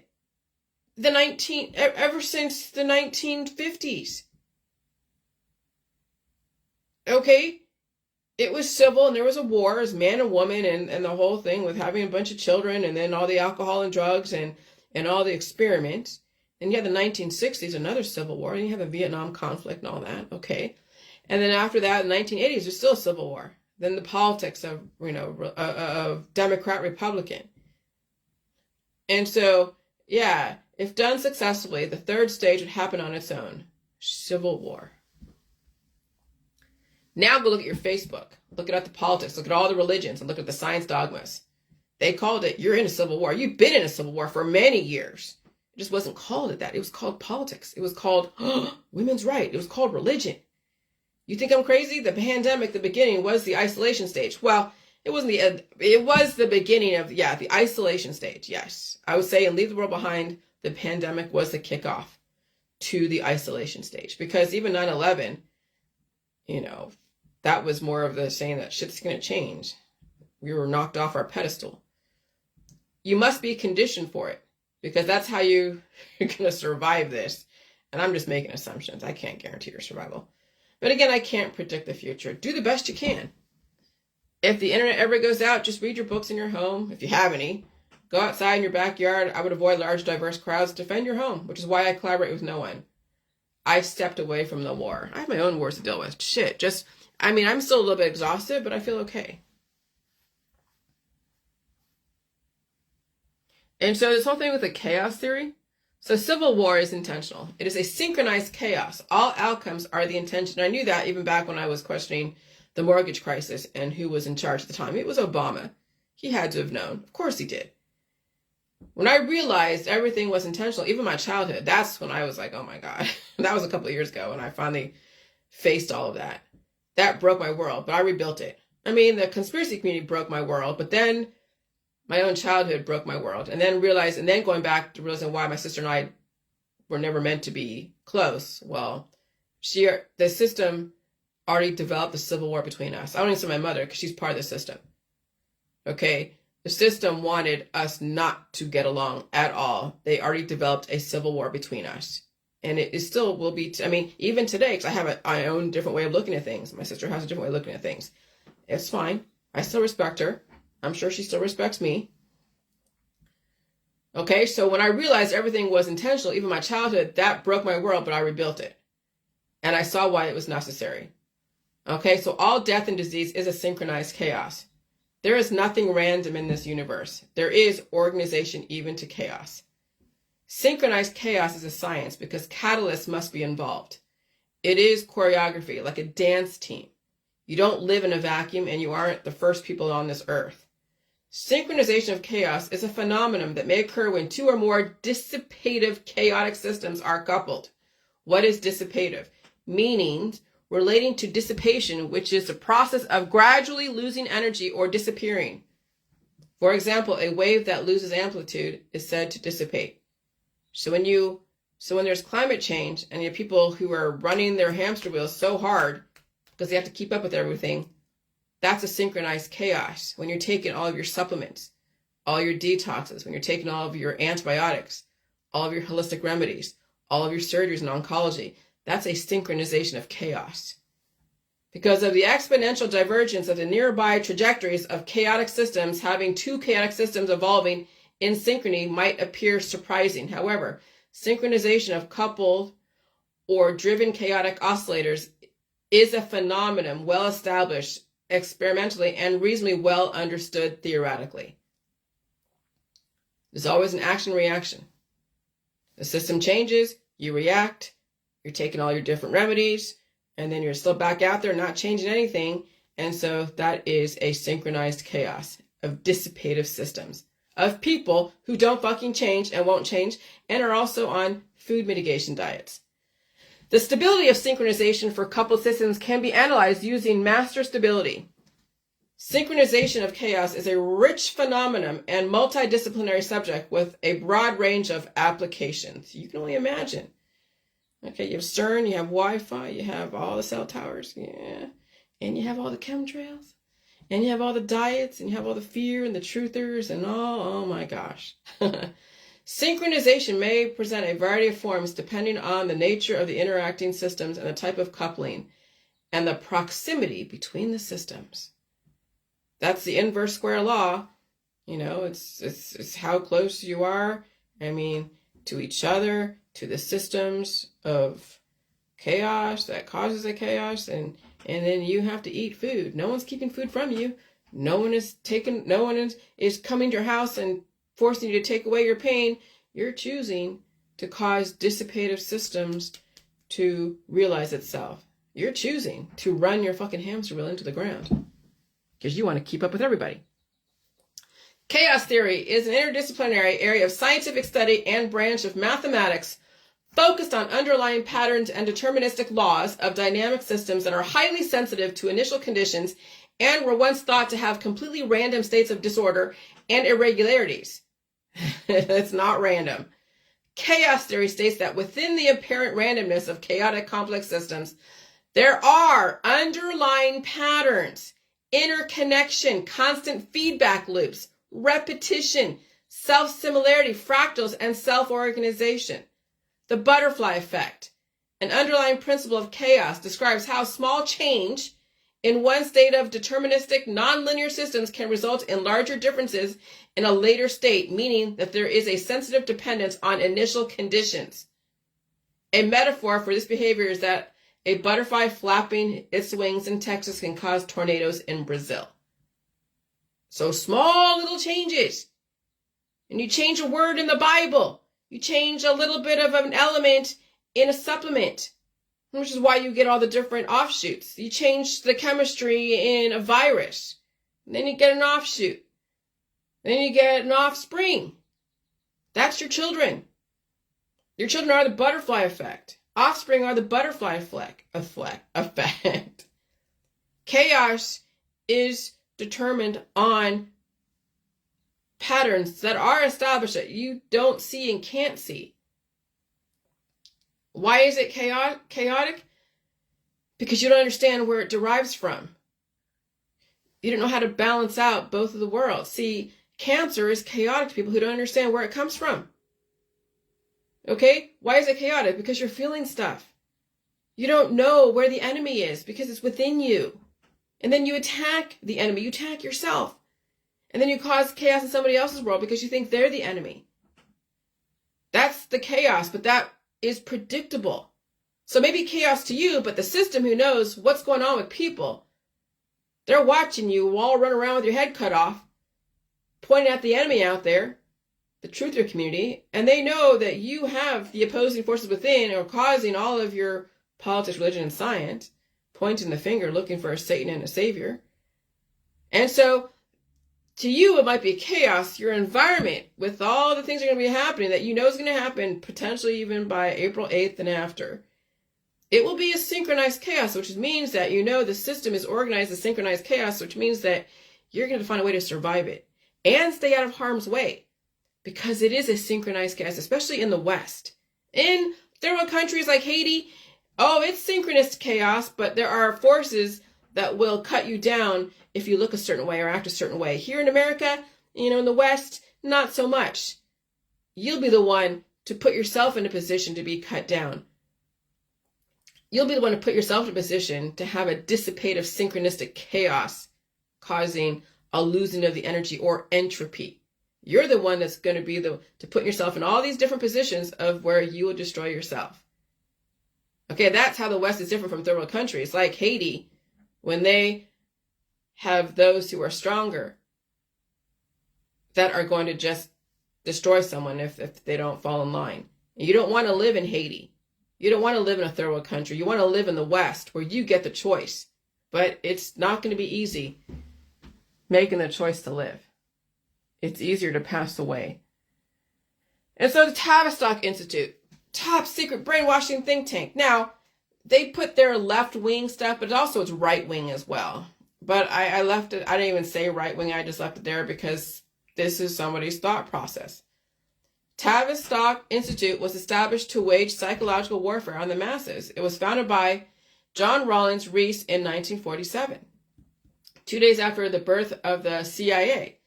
since the 1950s. Okay? It was civil and there was a war as man and woman and the whole thing with having a bunch of children and then all the alcohol and drugs and all the experiments. And you had the 1960s, another civil war, and you have the Vietnam conflict and all that. Okay. And then after that, in the 1980s, there's still a civil war. Then the politics of, of Democrat, Republican. And so, yeah, if done successfully, the third stage would happen on its own. Civil war. Now go look at your Facebook. Look at the politics. Look at all the religions and look at the science dogmas. They called it, you're in a civil war. You've been in a civil war for many years. It just wasn't called it that. It was called politics. It was called women's right. It was called religion. You think I'm crazy? The pandemic, the beginning was the isolation stage. Well, it wasn't it was the beginning of, the isolation stage. Yes. I would say, and leave the world behind, the pandemic was the kickoff to the isolation stage. Because even 9/11, that was more of the saying that shit's going to change. We were knocked off our pedestal. You must be conditioned for it because that's how you're going to survive this. And I'm just making assumptions. I can't guarantee your survival. But again, I can't predict the future. Do the best you can. If the internet ever goes out, just read your books in your home, if you have any. Go outside in your backyard. I would avoid large, diverse crowds. Defend your home, which is why I collaborate with no one. I stepped away from the war. I have my own wars to deal with. I'm still a little bit exhausted, but I feel okay. And so this whole thing with the chaos theory. So civil war is intentional. It is a synchronized chaos. All outcomes are the intention. I knew that even back when I was questioning the mortgage crisis and who was in charge at the time. It was Obama. He had to have known. Of course he did. When I realized everything was intentional, even my childhood, that's when I was like, oh my God. That was a couple of years ago when I finally faced all of that. That broke my world, but I rebuilt it. The conspiracy community broke my world, but then My own childhood broke my world. And then going back to realizing why my sister and I were never meant to be close. Well, the system already developed a civil war between us. I don't even say my mother because she's part of the system. Okay? The system wanted us not to get along at all. They already developed a civil war between us. And it still will be, even today, because I have my own different way of looking at things. My sister has a different way of looking at things. It's fine. I still respect her. I'm sure she still respects me. Okay, so when I realized everything was intentional, even my childhood, that broke my world, but I rebuilt it. And I saw why it was necessary. Okay, so all death and disease is a synchronized chaos. There is nothing random in this universe. There is organization even to chaos. Synchronized chaos is a science because catalysts must be involved. It is choreography, like a dance team. You don't live in a vacuum and you aren't the first people on this earth. Synchronization of chaos is a phenomenon that may occur when two or more dissipative chaotic systems are coupled. What is dissipative? Meaning relating to dissipation, which is the process of gradually losing energy or disappearing. For example, a wave that loses amplitude is said to dissipate. So when there's climate change and you have people who are running their hamster wheels so hard because they have to keep up with everything, that's a synchronized chaos. When you're taking all of your supplements, all your detoxes, when you're taking all of your antibiotics, all of your holistic remedies, all of your surgeries and oncology, that's a synchronization of chaos. Because of the exponential divergence of the nearby trajectories of chaotic systems, having two chaotic systems evolving in synchrony might appear surprising. However, synchronization of coupled or driven chaotic oscillators is a phenomenon well established experimentally and reasonably well understood theoretically. There's always an action-reaction. The system changes, you react, you're taking all your different remedies, and then you're still back out there not changing anything. And so that is a synchronized chaos of dissipative systems, of people who don't fucking change and won't change and are also on food mitigation diets. The stability of synchronization for coupled systems can be analyzed using master stability. Synchronization of chaos is a rich phenomenon and multidisciplinary subject with a broad range of applications. You can only imagine. Okay, you have CERN, you have Wi-Fi, you have all the cell towers, yeah, and you have all the chemtrails, and you have all the diets, and you have all the fear and the truthers and all, oh my gosh. Synchronization may present a variety of forms depending on the nature of the interacting systems and the type of coupling and the proximity between the systems. That's the inverse square law. It's how close you are, to each other, to the systems of chaos that causes a chaos, and then you have to eat food. No one's keeping food from you. No one is coming to your house and forcing you to take away your pain. You're choosing to cause dissipative systems to realize itself. You're choosing to run your fucking hamster wheel into the ground because you want to keep up with everybody. Chaos theory is an interdisciplinary area of scientific study and branch of mathematics focused on underlying patterns and deterministic laws of dynamic systems that are highly sensitive to initial conditions and were once thought to have completely random states of disorder and irregularities. It's not random. Chaos theory states that within the apparent randomness of chaotic complex systems, there are underlying patterns, interconnection, constant feedback loops, repetition, self-similarity, fractals, and self-organization. The butterfly effect, an underlying principle of chaos, describes how small change in one state of deterministic nonlinear systems can result in larger differences in a later state, meaning that there is a sensitive dependence on initial conditions. A metaphor for this behavior is that a butterfly flapping its wings in Texas can cause tornadoes in Brazil. So small little changes. And you change a word in the Bible. You change a little bit of an element in a supplement, which is why you get all the different offshoots. You change the chemistry in a virus, and then you get an offshoot. Then you get an offspring. That's your children. Your children are the butterfly effect. Offspring are the butterfly effect. Chaos is determined on patterns that are established that you don't see and can't see. Why is it chaotic? Because you don't understand where it derives from. You don't know how to balance out both of the worlds. See, cancer is chaotic to people who don't understand where it comes from. Okay? Why is it chaotic? Because you're feeling stuff. You don't know where the enemy is because it's within you. And then you attack the enemy. You attack yourself. And then you cause chaos in somebody else's world because you think they're the enemy. That's the chaos, but that is predictable. So maybe chaos to you, but the system who knows what's going on with people, they're watching you all run around with your head cut off, pointing at the enemy out there, the truther community, and they know that you have the opposing forces within or causing all of your politics, religion, and science, pointing the finger, looking for a Satan and a savior. And so to you, it might be chaos, your environment, with all the things that are going to be happening that you know is going to happen, potentially even by April 8th and after. It will be a synchronized chaos, which means that you know the system is organized as synchronized chaos, which means that you're going to find a way to survive it and stay out of harm's way because it is a synchronized chaos, especially in the West. In third world countries like Haiti, oh, it's synchronous chaos, but there are forces that will cut you down if you look a certain way or act a certain way. Here in America, in the West, not so much. You'll be the one to put yourself in a position to be cut down. You'll be the one to put yourself in a position to have a dissipative synchronistic chaos causing a losing of the energy or entropy. You're the one that's going to be to put yourself in all these different positions of where you will destroy yourself. Okay, that's how the West is different from third world countries like Haiti, when they have those who are stronger that are going to just destroy someone if they don't fall in line. You don't want to live in Haiti. You don't want to live in a third world country. You want to live in the West where you get the choice. But it's not going to be easy making the choice to live. It's easier to pass away. And so the Tavistock Institute, top secret brainwashing think tank. Now, they put their left-wing stuff, but also it's right-wing as well. But I left it, I didn't even say right-wing, I just left it there because this is somebody's thought process. Tavistock Institute was established to wage psychological warfare on the masses. It was founded by John Rawlins Rees in 1947. 2 days after the birth of the CIA,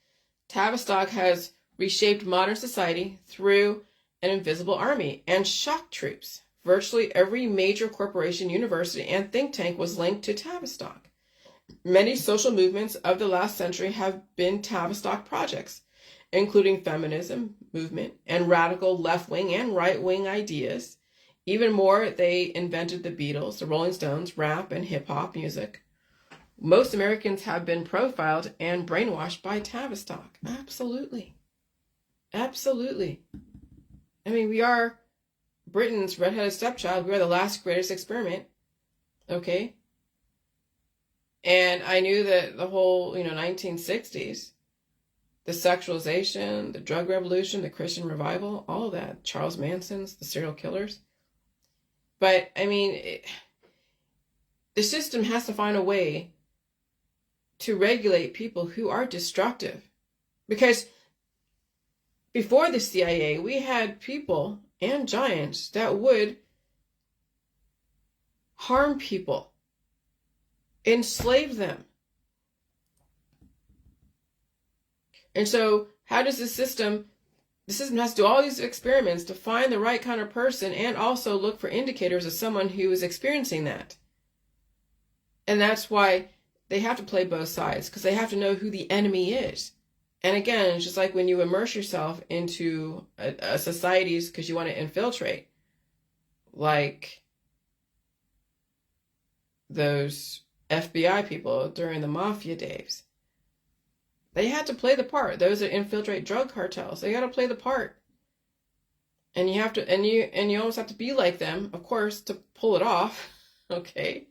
Tavistock has reshaped modern society through an invisible army and shock troops. Virtually every major corporation, university, and think tank was linked to Tavistock. Many social movements of the last century have been Tavistock projects, including feminism movement and radical left-wing and right-wing ideas. Even more, they invented the Beatles, the Rolling Stones, rap, and hip-hop music. Most Americans have been profiled and brainwashed by Tavistock. Absolutely. Absolutely. I mean, we are Britain's redheaded stepchild. We are the last greatest experiment. Okay? And I knew that the whole, 1960s, the sexualization, the drug revolution, the Christian revival, all of that, Charles Manson's, the serial killers. But, I mean, the system has to find a way to regulate people who are destructive. Because before the CIA, we had people and giants that would harm people, enslave them. And so how does the system has to do all these experiments to find the right kind of person and also look for indicators of someone who is experiencing that. And that's why they have to play both sides, because they have to know who the enemy is. And again, it's just like when you immerse yourself into a societies because you want to infiltrate, like those FBI people during the mafia days. They had to play the part. Those that infiltrate drug cartels, they got to play the part. And you have to, and you almost have to be like them, of course, to pull it off. Okay.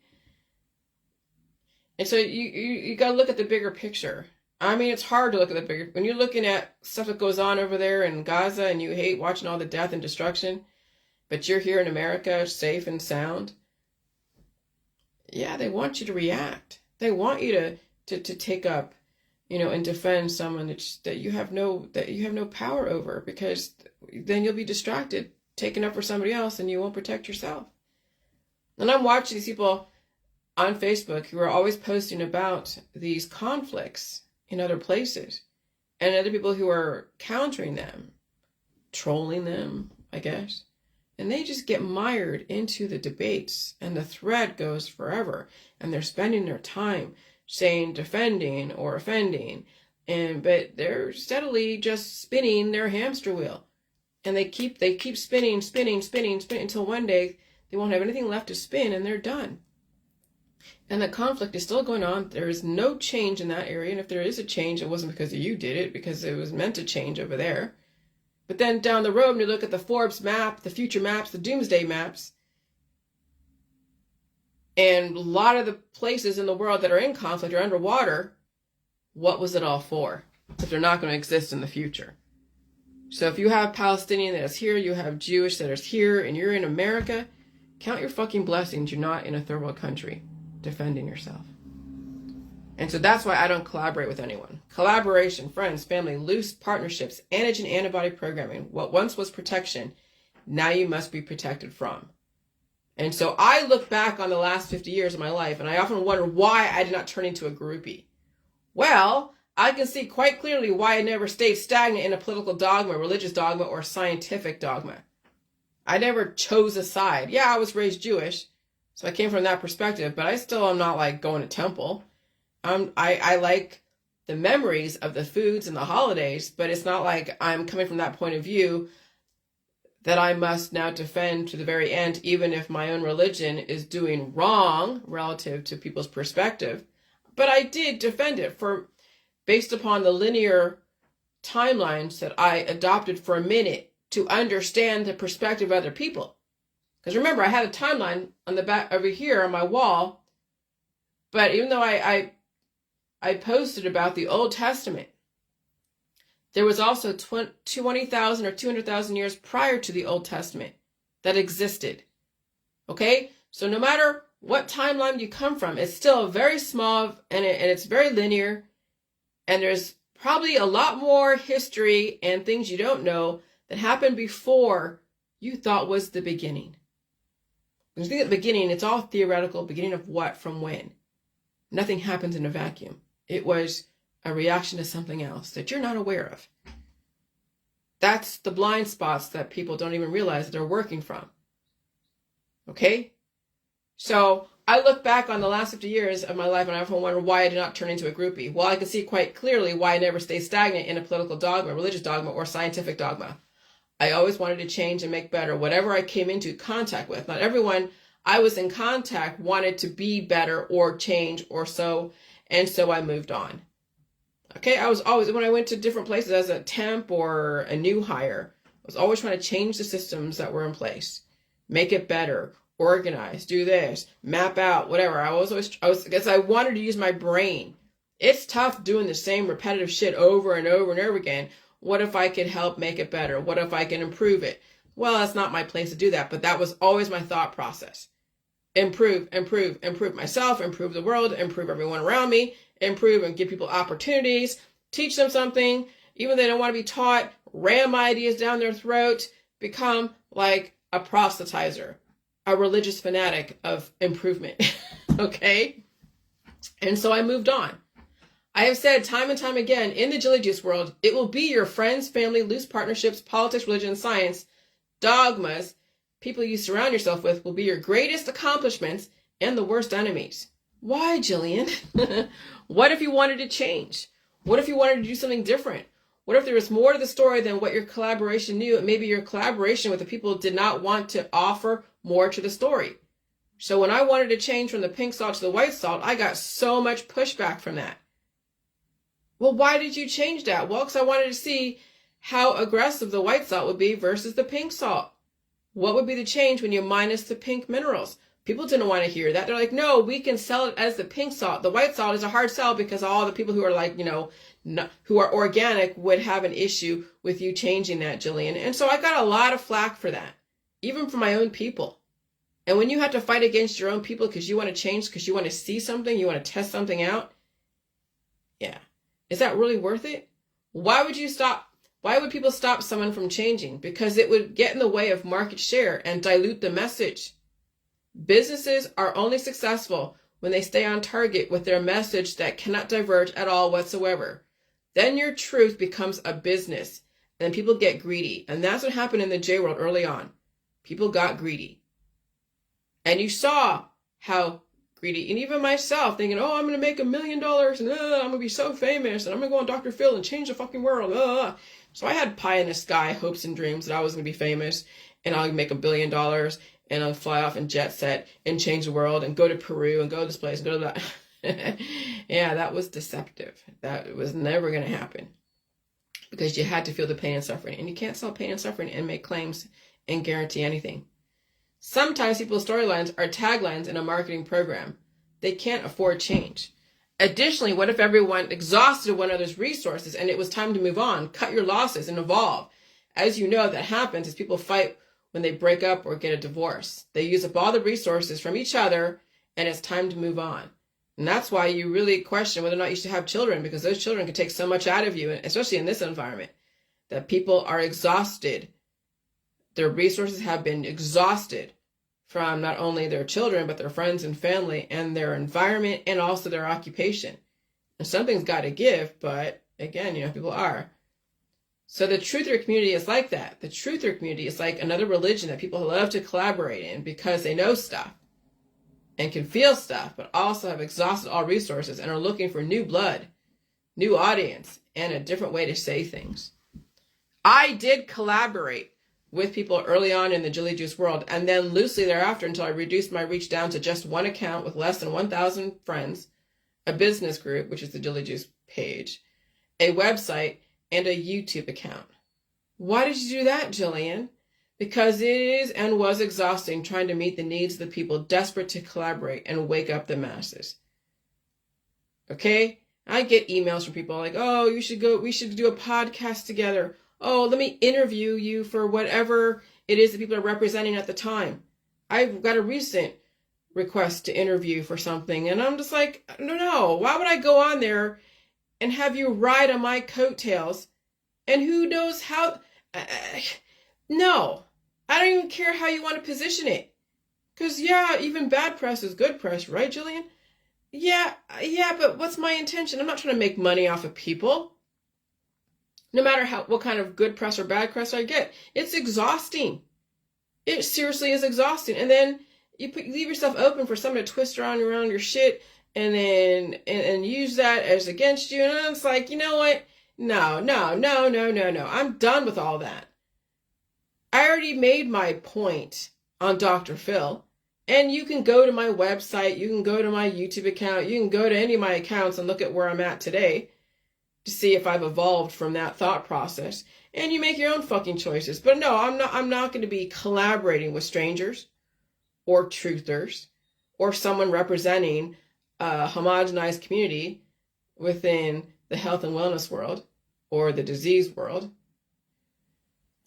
And so you got to look at the bigger picture. I mean, it's hard to look at the bigger, when you're looking at stuff that goes on over there in Gaza and you hate watching all the death and destruction, but you're here in America, safe and sound. Yeah, they want you to react. They want you to take up, and defend someone that you have no power over, because then you'll be distracted, taken up for somebody else, and you won't protect yourself. And I'm watching these people on Facebook who are always posting about these conflicts in other places, and other people who are countering them, trolling them, I guess. And they just get mired into the debates, and the thread goes forever. And they're spending their time saying defending or offending, but they're steadily just spinning their hamster wheel. And they keep spinning until one day they won't have anything left to spin, and they're done. And the conflict is still going on. There is no change in that area. And if there is a change, it wasn't because you did it, because it was meant to change over there. But then down the road, when you look at the Forbes map, the future maps, the doomsday maps, and a lot of the places in the world that are in conflict are underwater, what was it all for if they're not going to exist in the future? So if you have Palestinian that is here, you have Jewish that is here, and you're in America, count your fucking blessings. You're not in a third world country defending yourself. And so that's why I don't collaborate with anyone. Collaboration, friends, family, loose partnerships, antigen antibody programming. What once was protection, now you must be protected from. And so I look back on the last 50 years of my life, and I often wonder why I did not turn into a groupie. Well, I can see quite clearly why I never stayed stagnant in a political dogma, religious dogma, or scientific dogma. I never chose a side. Yeah, I was raised Jewish, so I came from that perspective, but I still am not like going to temple. I like the memories of the foods and the holidays, but it's not like I'm coming from that point of view that I must now defend to the very end, even if my own religion is doing wrong relative to people's perspective. But I did defend it based upon the linear timelines that I adopted for a minute to understand the perspective of other people. Because remember, I had a timeline on the back over here on my wall, but even though I posted about the Old Testament, there was also 20,000 or 200,000 years prior to the Old Testament that existed. Okay? So no matter what timeline you come from, it's still very small, and it's very linear, and there's probably a lot more history and things you don't know that happened before you thought was the beginning. When you think of the beginning, it's all theoretical. Beginning of what? From when? Nothing happens in a vacuum. It was a reaction to something else that you're not aware of. That's the blind spots that people don't even realize that they're working from. Okay? So I look back on the last 50 years of my life, and I often wonder why I did not turn into a groupie. Well, I can see quite clearly why I never stayed stagnant in a political dogma, religious dogma, or scientific dogma. I always wanted to change and make better whatever I came into contact with. Not everyone I was in contact wanted to be better or change or so, and so I moved on. Okay, I was always, when I went to different places as a temp or a new hire, I was always trying to change the systems that were in place, make it better, organize, do this, map out, whatever. I guess I wanted to use my brain. It's tough doing the same repetitive shit over and over and over again. What if I could help make it better? What if I can improve it? Well, that's not my place to do that, but that was always my thought process. Improve myself, improve the world, improve everyone around me, improve and give people opportunities, teach them something, even if they don't want to be taught, ram ideas down their throat, become like a proselytizer, a religious fanatic of improvement. Okay? And so I moved on. I have said time and time again, in the Jilly Juice World, it will be your friends, family, loose partnerships, politics, religion, science, dogmas, people you surround yourself with will be your greatest accomplishments and the worst enemies. Why, Jillian? What if you wanted to change? What if you wanted to do something different? What if there was more to the story than what your collaboration knew? And maybe your collaboration with the people did not want to offer more to the story. So when I wanted to change from the pink salt to the white salt, I got so much pushback from that. Well, why did you change that? Well, because I wanted to see how aggressive the white salt would be versus the pink salt. What would be the change when you minus the pink minerals? People didn't want to hear that. They're like, no, we can sell it as the pink salt. The white salt is a hard sell because all the people who are like, who are organic would have an issue with you changing that, Jillian. And so I got a lot of flack for that, even from my own people. And when you have to fight against your own people because you want to change, because you want to see something, you want to test something out, yeah. Is that really worth it? Why would people stop someone from changing? Because it would get in the way of market share and dilute the message. Businesses are only successful when they stay on target with their message that cannot diverge at all whatsoever. Then your truth becomes a business, and people get greedy. And that's what happened in the J world early on. People got greedy. And you saw how greedy, and even myself thinking, oh, I'm going to make $1 million, and I'm going to be so famous, and I'm going to go on Dr. Phil and change the fucking world. So I had pie in the sky hopes and dreams that I was going to be famous, and I'll make $1 billion, and I'll fly off and jet set and change the world and go to Peru and go to this place and go to that. Yeah, that was deceptive. That was never going to happen, because you had to feel the pain and suffering, and you can't sell pain and suffering and make claims and guarantee anything. Sometimes people's storylines are taglines in a marketing program. They can't afford change. Additionally, what if everyone exhausted one another's resources and it was time to move on, cut your losses, and evolve? As you know, that happens as people fight when they break up or get a divorce. They use up all the resources from each other, and it's time to move on. And that's why you really question whether or not you should have children, because those children can take so much out of you, especially in this environment, that people are exhausted. Their resources have been exhausted from not only their children, but their friends and family and their environment and also their occupation. And something's got to give, but again, people are. So the truther community is like that. The truther community is like another religion that people love to collaborate in because they know stuff and can feel stuff, but also have exhausted all resources and are looking for new blood, new audience, and a different way to say things. I did collaborate with people early on in the Jilly Juice World, and then loosely thereafter until I reduced my reach down to just one account with less than 1,000 friends, a business group, which is the Jilly Juice page, a website, and a YouTube account. Why did you do that, Jillian? Because it is and was exhausting trying to meet the needs of the people desperate to collaborate and wake up the masses. Okay? I get emails from people like, oh, we should do a podcast together. Oh, let me interview you for whatever it is that people are representing at the time. I've got a recent request to interview for something, and I'm just like, no, why would I go on there and have you ride on my coattails? And who knows how? No, I don't even care how you want to position it. Because, yeah, even bad press is good press, right, Jillian? Yeah, but what's my intention? I'm not trying to make money off of people. No matter what kind of good press or bad press I get, it's exhausting. It seriously is exhausting. And then you leave yourself open for someone to twist around your shit and then and use that as against you. And it's like, you know what? No. I'm done with all that. I already made my point on Dr. Phil. And you can go to my website. You can go to my YouTube account. You can go to any of my accounts and look at where I'm at today to see if I've evolved from that thought process. And you make your own fucking choices. But no, I'm not going to be collaborating with strangers or truthers or someone representing a homogenized community within the health and wellness world or the disease world.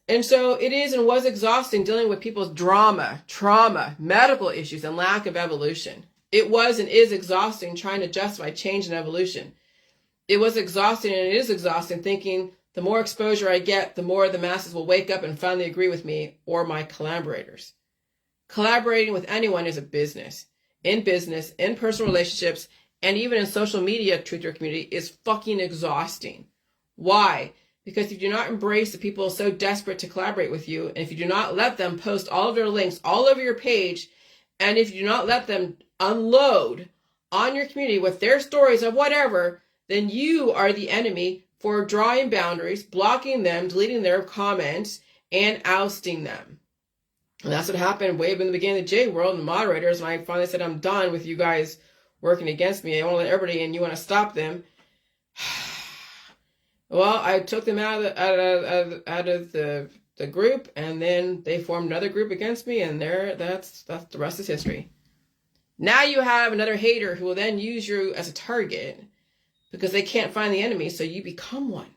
And so it is and was exhausting dealing with people's drama, trauma, medical issues, and lack of evolution. It was and is exhausting trying to justify change and evolution. It was exhausting and it is exhausting thinking the more exposure I get, the more the masses will wake up and finally agree with me or my collaborators. Collaborating with anyone is a business. In personal relationships, and even in social media, truther community is fucking exhausting. Why? Because if you do not embrace the people so desperate to collaborate with you, and if you do not let them post all of their links all over your page, and if you do not let them unload on your community with their stories of whatever, then you are the enemy for drawing boundaries, blocking them, deleting their comments, and ousting them. And that's what happened way in the beginning of the J world and moderators. When I finally said, I'm done with you guys working against me. I want to let everybody in. You want to stop them. Well, I took them out of the group, and then they formed another group against me, and that's the rest is history. Now you have another hater who will then use you as a target because they can't find the enemy, so you become one.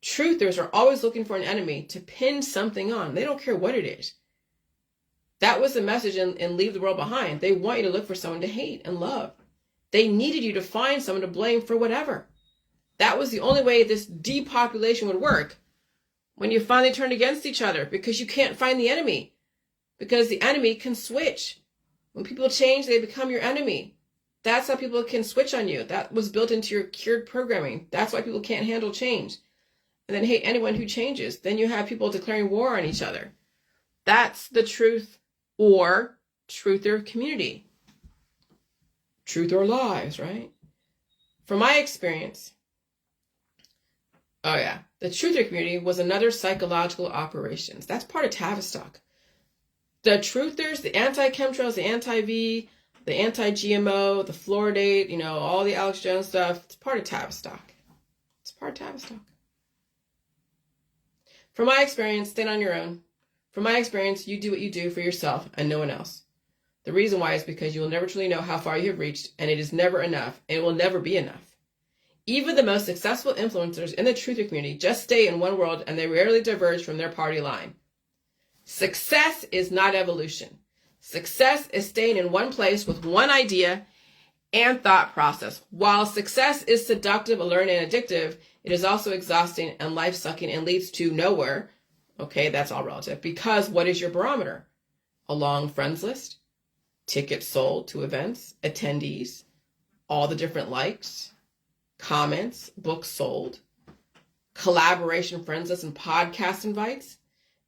Truthers are always looking for an enemy to pin something on. They don't care what it is. That was the message in Leave the World Behind. They want you to look for someone to hate and love. They needed you to find someone to blame for whatever. That was the only way this depopulation would work. When you finally turn against each other, because you can't find the enemy. Because the enemy can switch. When people change, they become your enemy. That's how people can switch on you. That was built into your cured programming. That's why people can't handle change. And then hate anyone who changes. Then you have people declaring war on each other. That's the truth or truther community. Truth or lies, right? From my experience, the truther community was another psychological operations. That's part of Tavistock. The truthers, the anti-chemtrails, the anti-V, the anti-GMO, the fluoridate, all the Alex Jones stuff, it's part of Tavistock. It's part of Tavistock. From my experience, stand on your own. From my experience, you do what you do for yourself and no one else. The reason why is because you will never truly know how far you have reached, and it is never enough, and it will never be enough. Even the most successful influencers in the truther community just stay in one world, and they rarely diverge from their party line. Success is not evolution. Success is staying in one place with one idea and thought process. While success is seductive, alluring, and addictive, it is also exhausting and life-sucking and leads to nowhere. Okay, that's all relative. Because what is your barometer? A long friends list, tickets sold to events, attendees, all the different likes, comments, books sold, collaboration friends list, and podcast invites.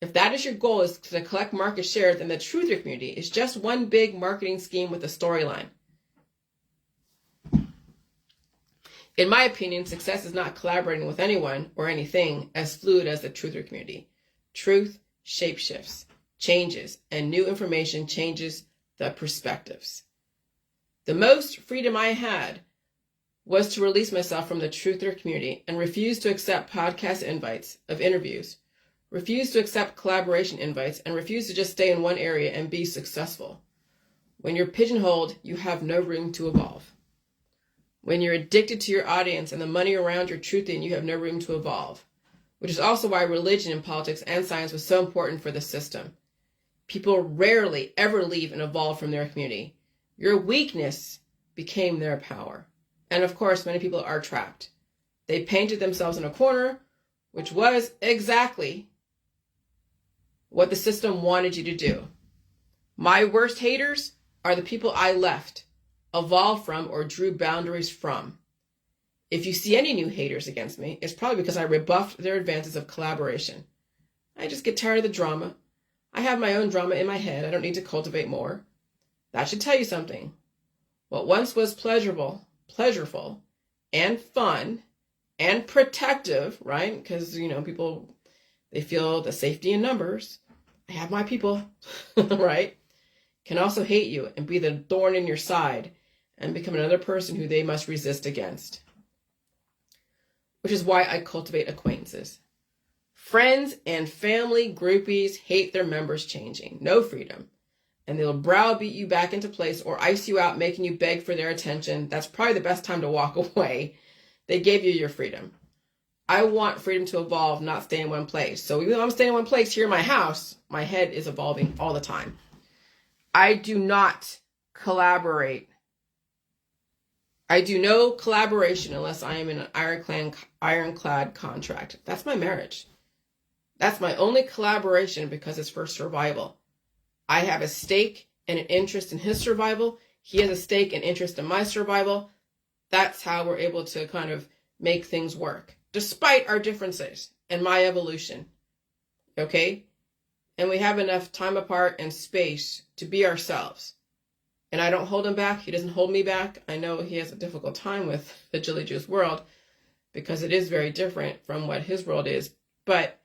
If that is your goal, is to collect market share, then the truther community is just one big marketing scheme with a storyline. In my opinion, success is not collaborating with anyone or anything as fluid as the truther community. Truth shapeshifts, changes, and new information changes the perspectives. The most freedom I had was to release myself from the truther community and refuse to accept podcast invites of interviews, refuse to accept collaboration invites, and refuse to just stay in one area and be successful. When you're pigeonholed, you have no room to evolve. When you're addicted to your audience and the money around your truthing, you have no room to evolve, which is also why religion and politics and science was so important for the system. People rarely ever leave and evolve from their community. Your weakness became their power. And of course, many people are trapped. They painted themselves in a corner, which was exactly what the system wanted you to do. My worst haters are the people I left, evolved from, or drew boundaries from. If you see any new haters against me, it's probably because I rebuffed their advances of collaboration. I just get tired of the drama. I have my own drama in my head. I don't need to cultivate more. That should tell you something. What once was pleasurable, and fun, and protective, right? Because, people, they feel the safety in numbers. I have my people, right? Can also hate you and be the thorn in your side and become another person who they must resist against. Which is why I cultivate acquaintances. Friends and family groupies hate their members changing. No freedom. And they'll browbeat you back into place or ice you out, making you beg for their attention. That's probably the best time to walk away. They gave you your freedom. I want freedom to evolve, not stay in one place. So even though I'm staying in one place here in my house, my head is evolving all the time. I do not collaborate. I do no collaboration unless I am in an ironclad contract. That's my marriage. That's my only collaboration because it's for survival. I have a stake and an interest in his survival. He has a stake and interest in my survival. That's how we're able to kind of make things work, despite our differences and my evolution. Okay? And we have enough time apart and space to be ourselves. And I don't hold him back. He doesn't hold me back. I know he has a difficult time with the Jilly Juice World because it is very different from what his world is. But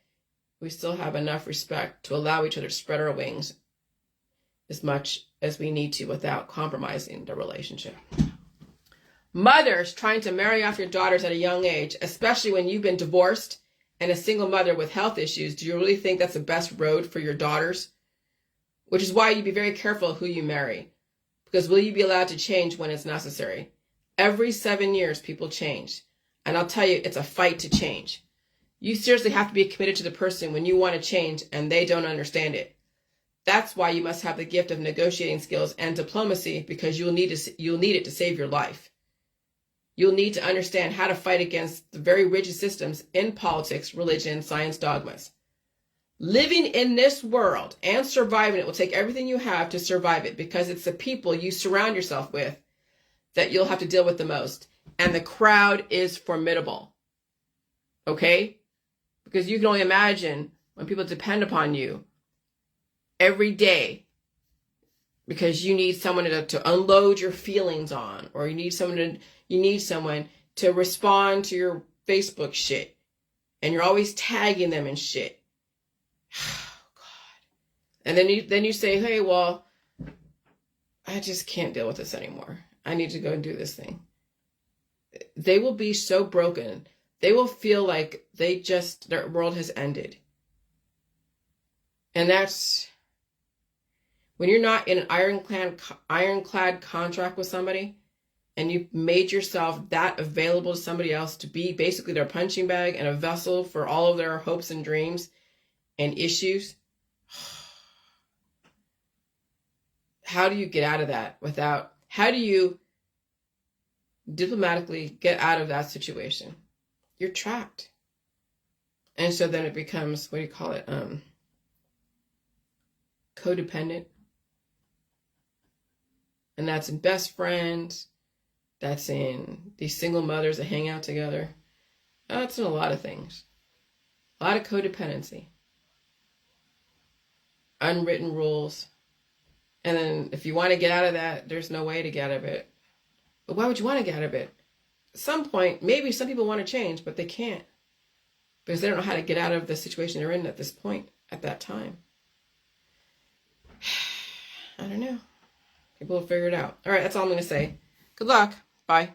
we still have enough respect to allow each other to spread our wings as much as we need to without compromising the relationship. Mothers trying to marry off your daughters at a young age, especially when you've been divorced and a single mother with health issues, do you really think that's the best road for your daughters? Which is why you be very careful who you marry. Because will you be allowed to change when it's necessary? Every 7 years, people change. And I'll tell you, it's a fight to change. You seriously have to be committed to the person when you want to change and they don't understand it. That's why you must have the gift of negotiating skills and diplomacy, because you'll need it to save your life. you'll need to understand how to fight against the very rigid systems in politics, religion, science, dogmas. Living in this world and surviving it will take everything you have to survive it, because it's the people you surround yourself with that you'll have to deal with the most. And the crowd is formidable. Okay? Because you can only imagine when people depend upon you every day, because you need someone to unload your feelings on, or you need someone to respond to your Facebook shit, and you're always tagging them and shit. Oh God. And then you say, hey, well, I just can't deal with this anymore. I need to go and do this thing. They will be so broken. They will feel like their world has ended. And that's when you're not in an ironclad contract with somebody, and you've made yourself that available to somebody else to be basically their punching bag and a vessel for all of their hopes and dreams and issues. How do you get out of that how do you diplomatically get out of that situation? You're trapped. And so then it becomes, what do you call it? Codependent. And that's in best friends. That's in these single mothers that hang out together. That's in a lot of things. A lot of codependency. Unwritten rules. And then if you want to get out of that, there's no way to get out of it. But why would you want to get out of it? At some point, maybe some people want to change, but they can't. Because they don't know how to get out of the situation they're in at this point, at that time. I don't know. People will figure it out. All right, that's all I'm going to say. Good luck. Bye.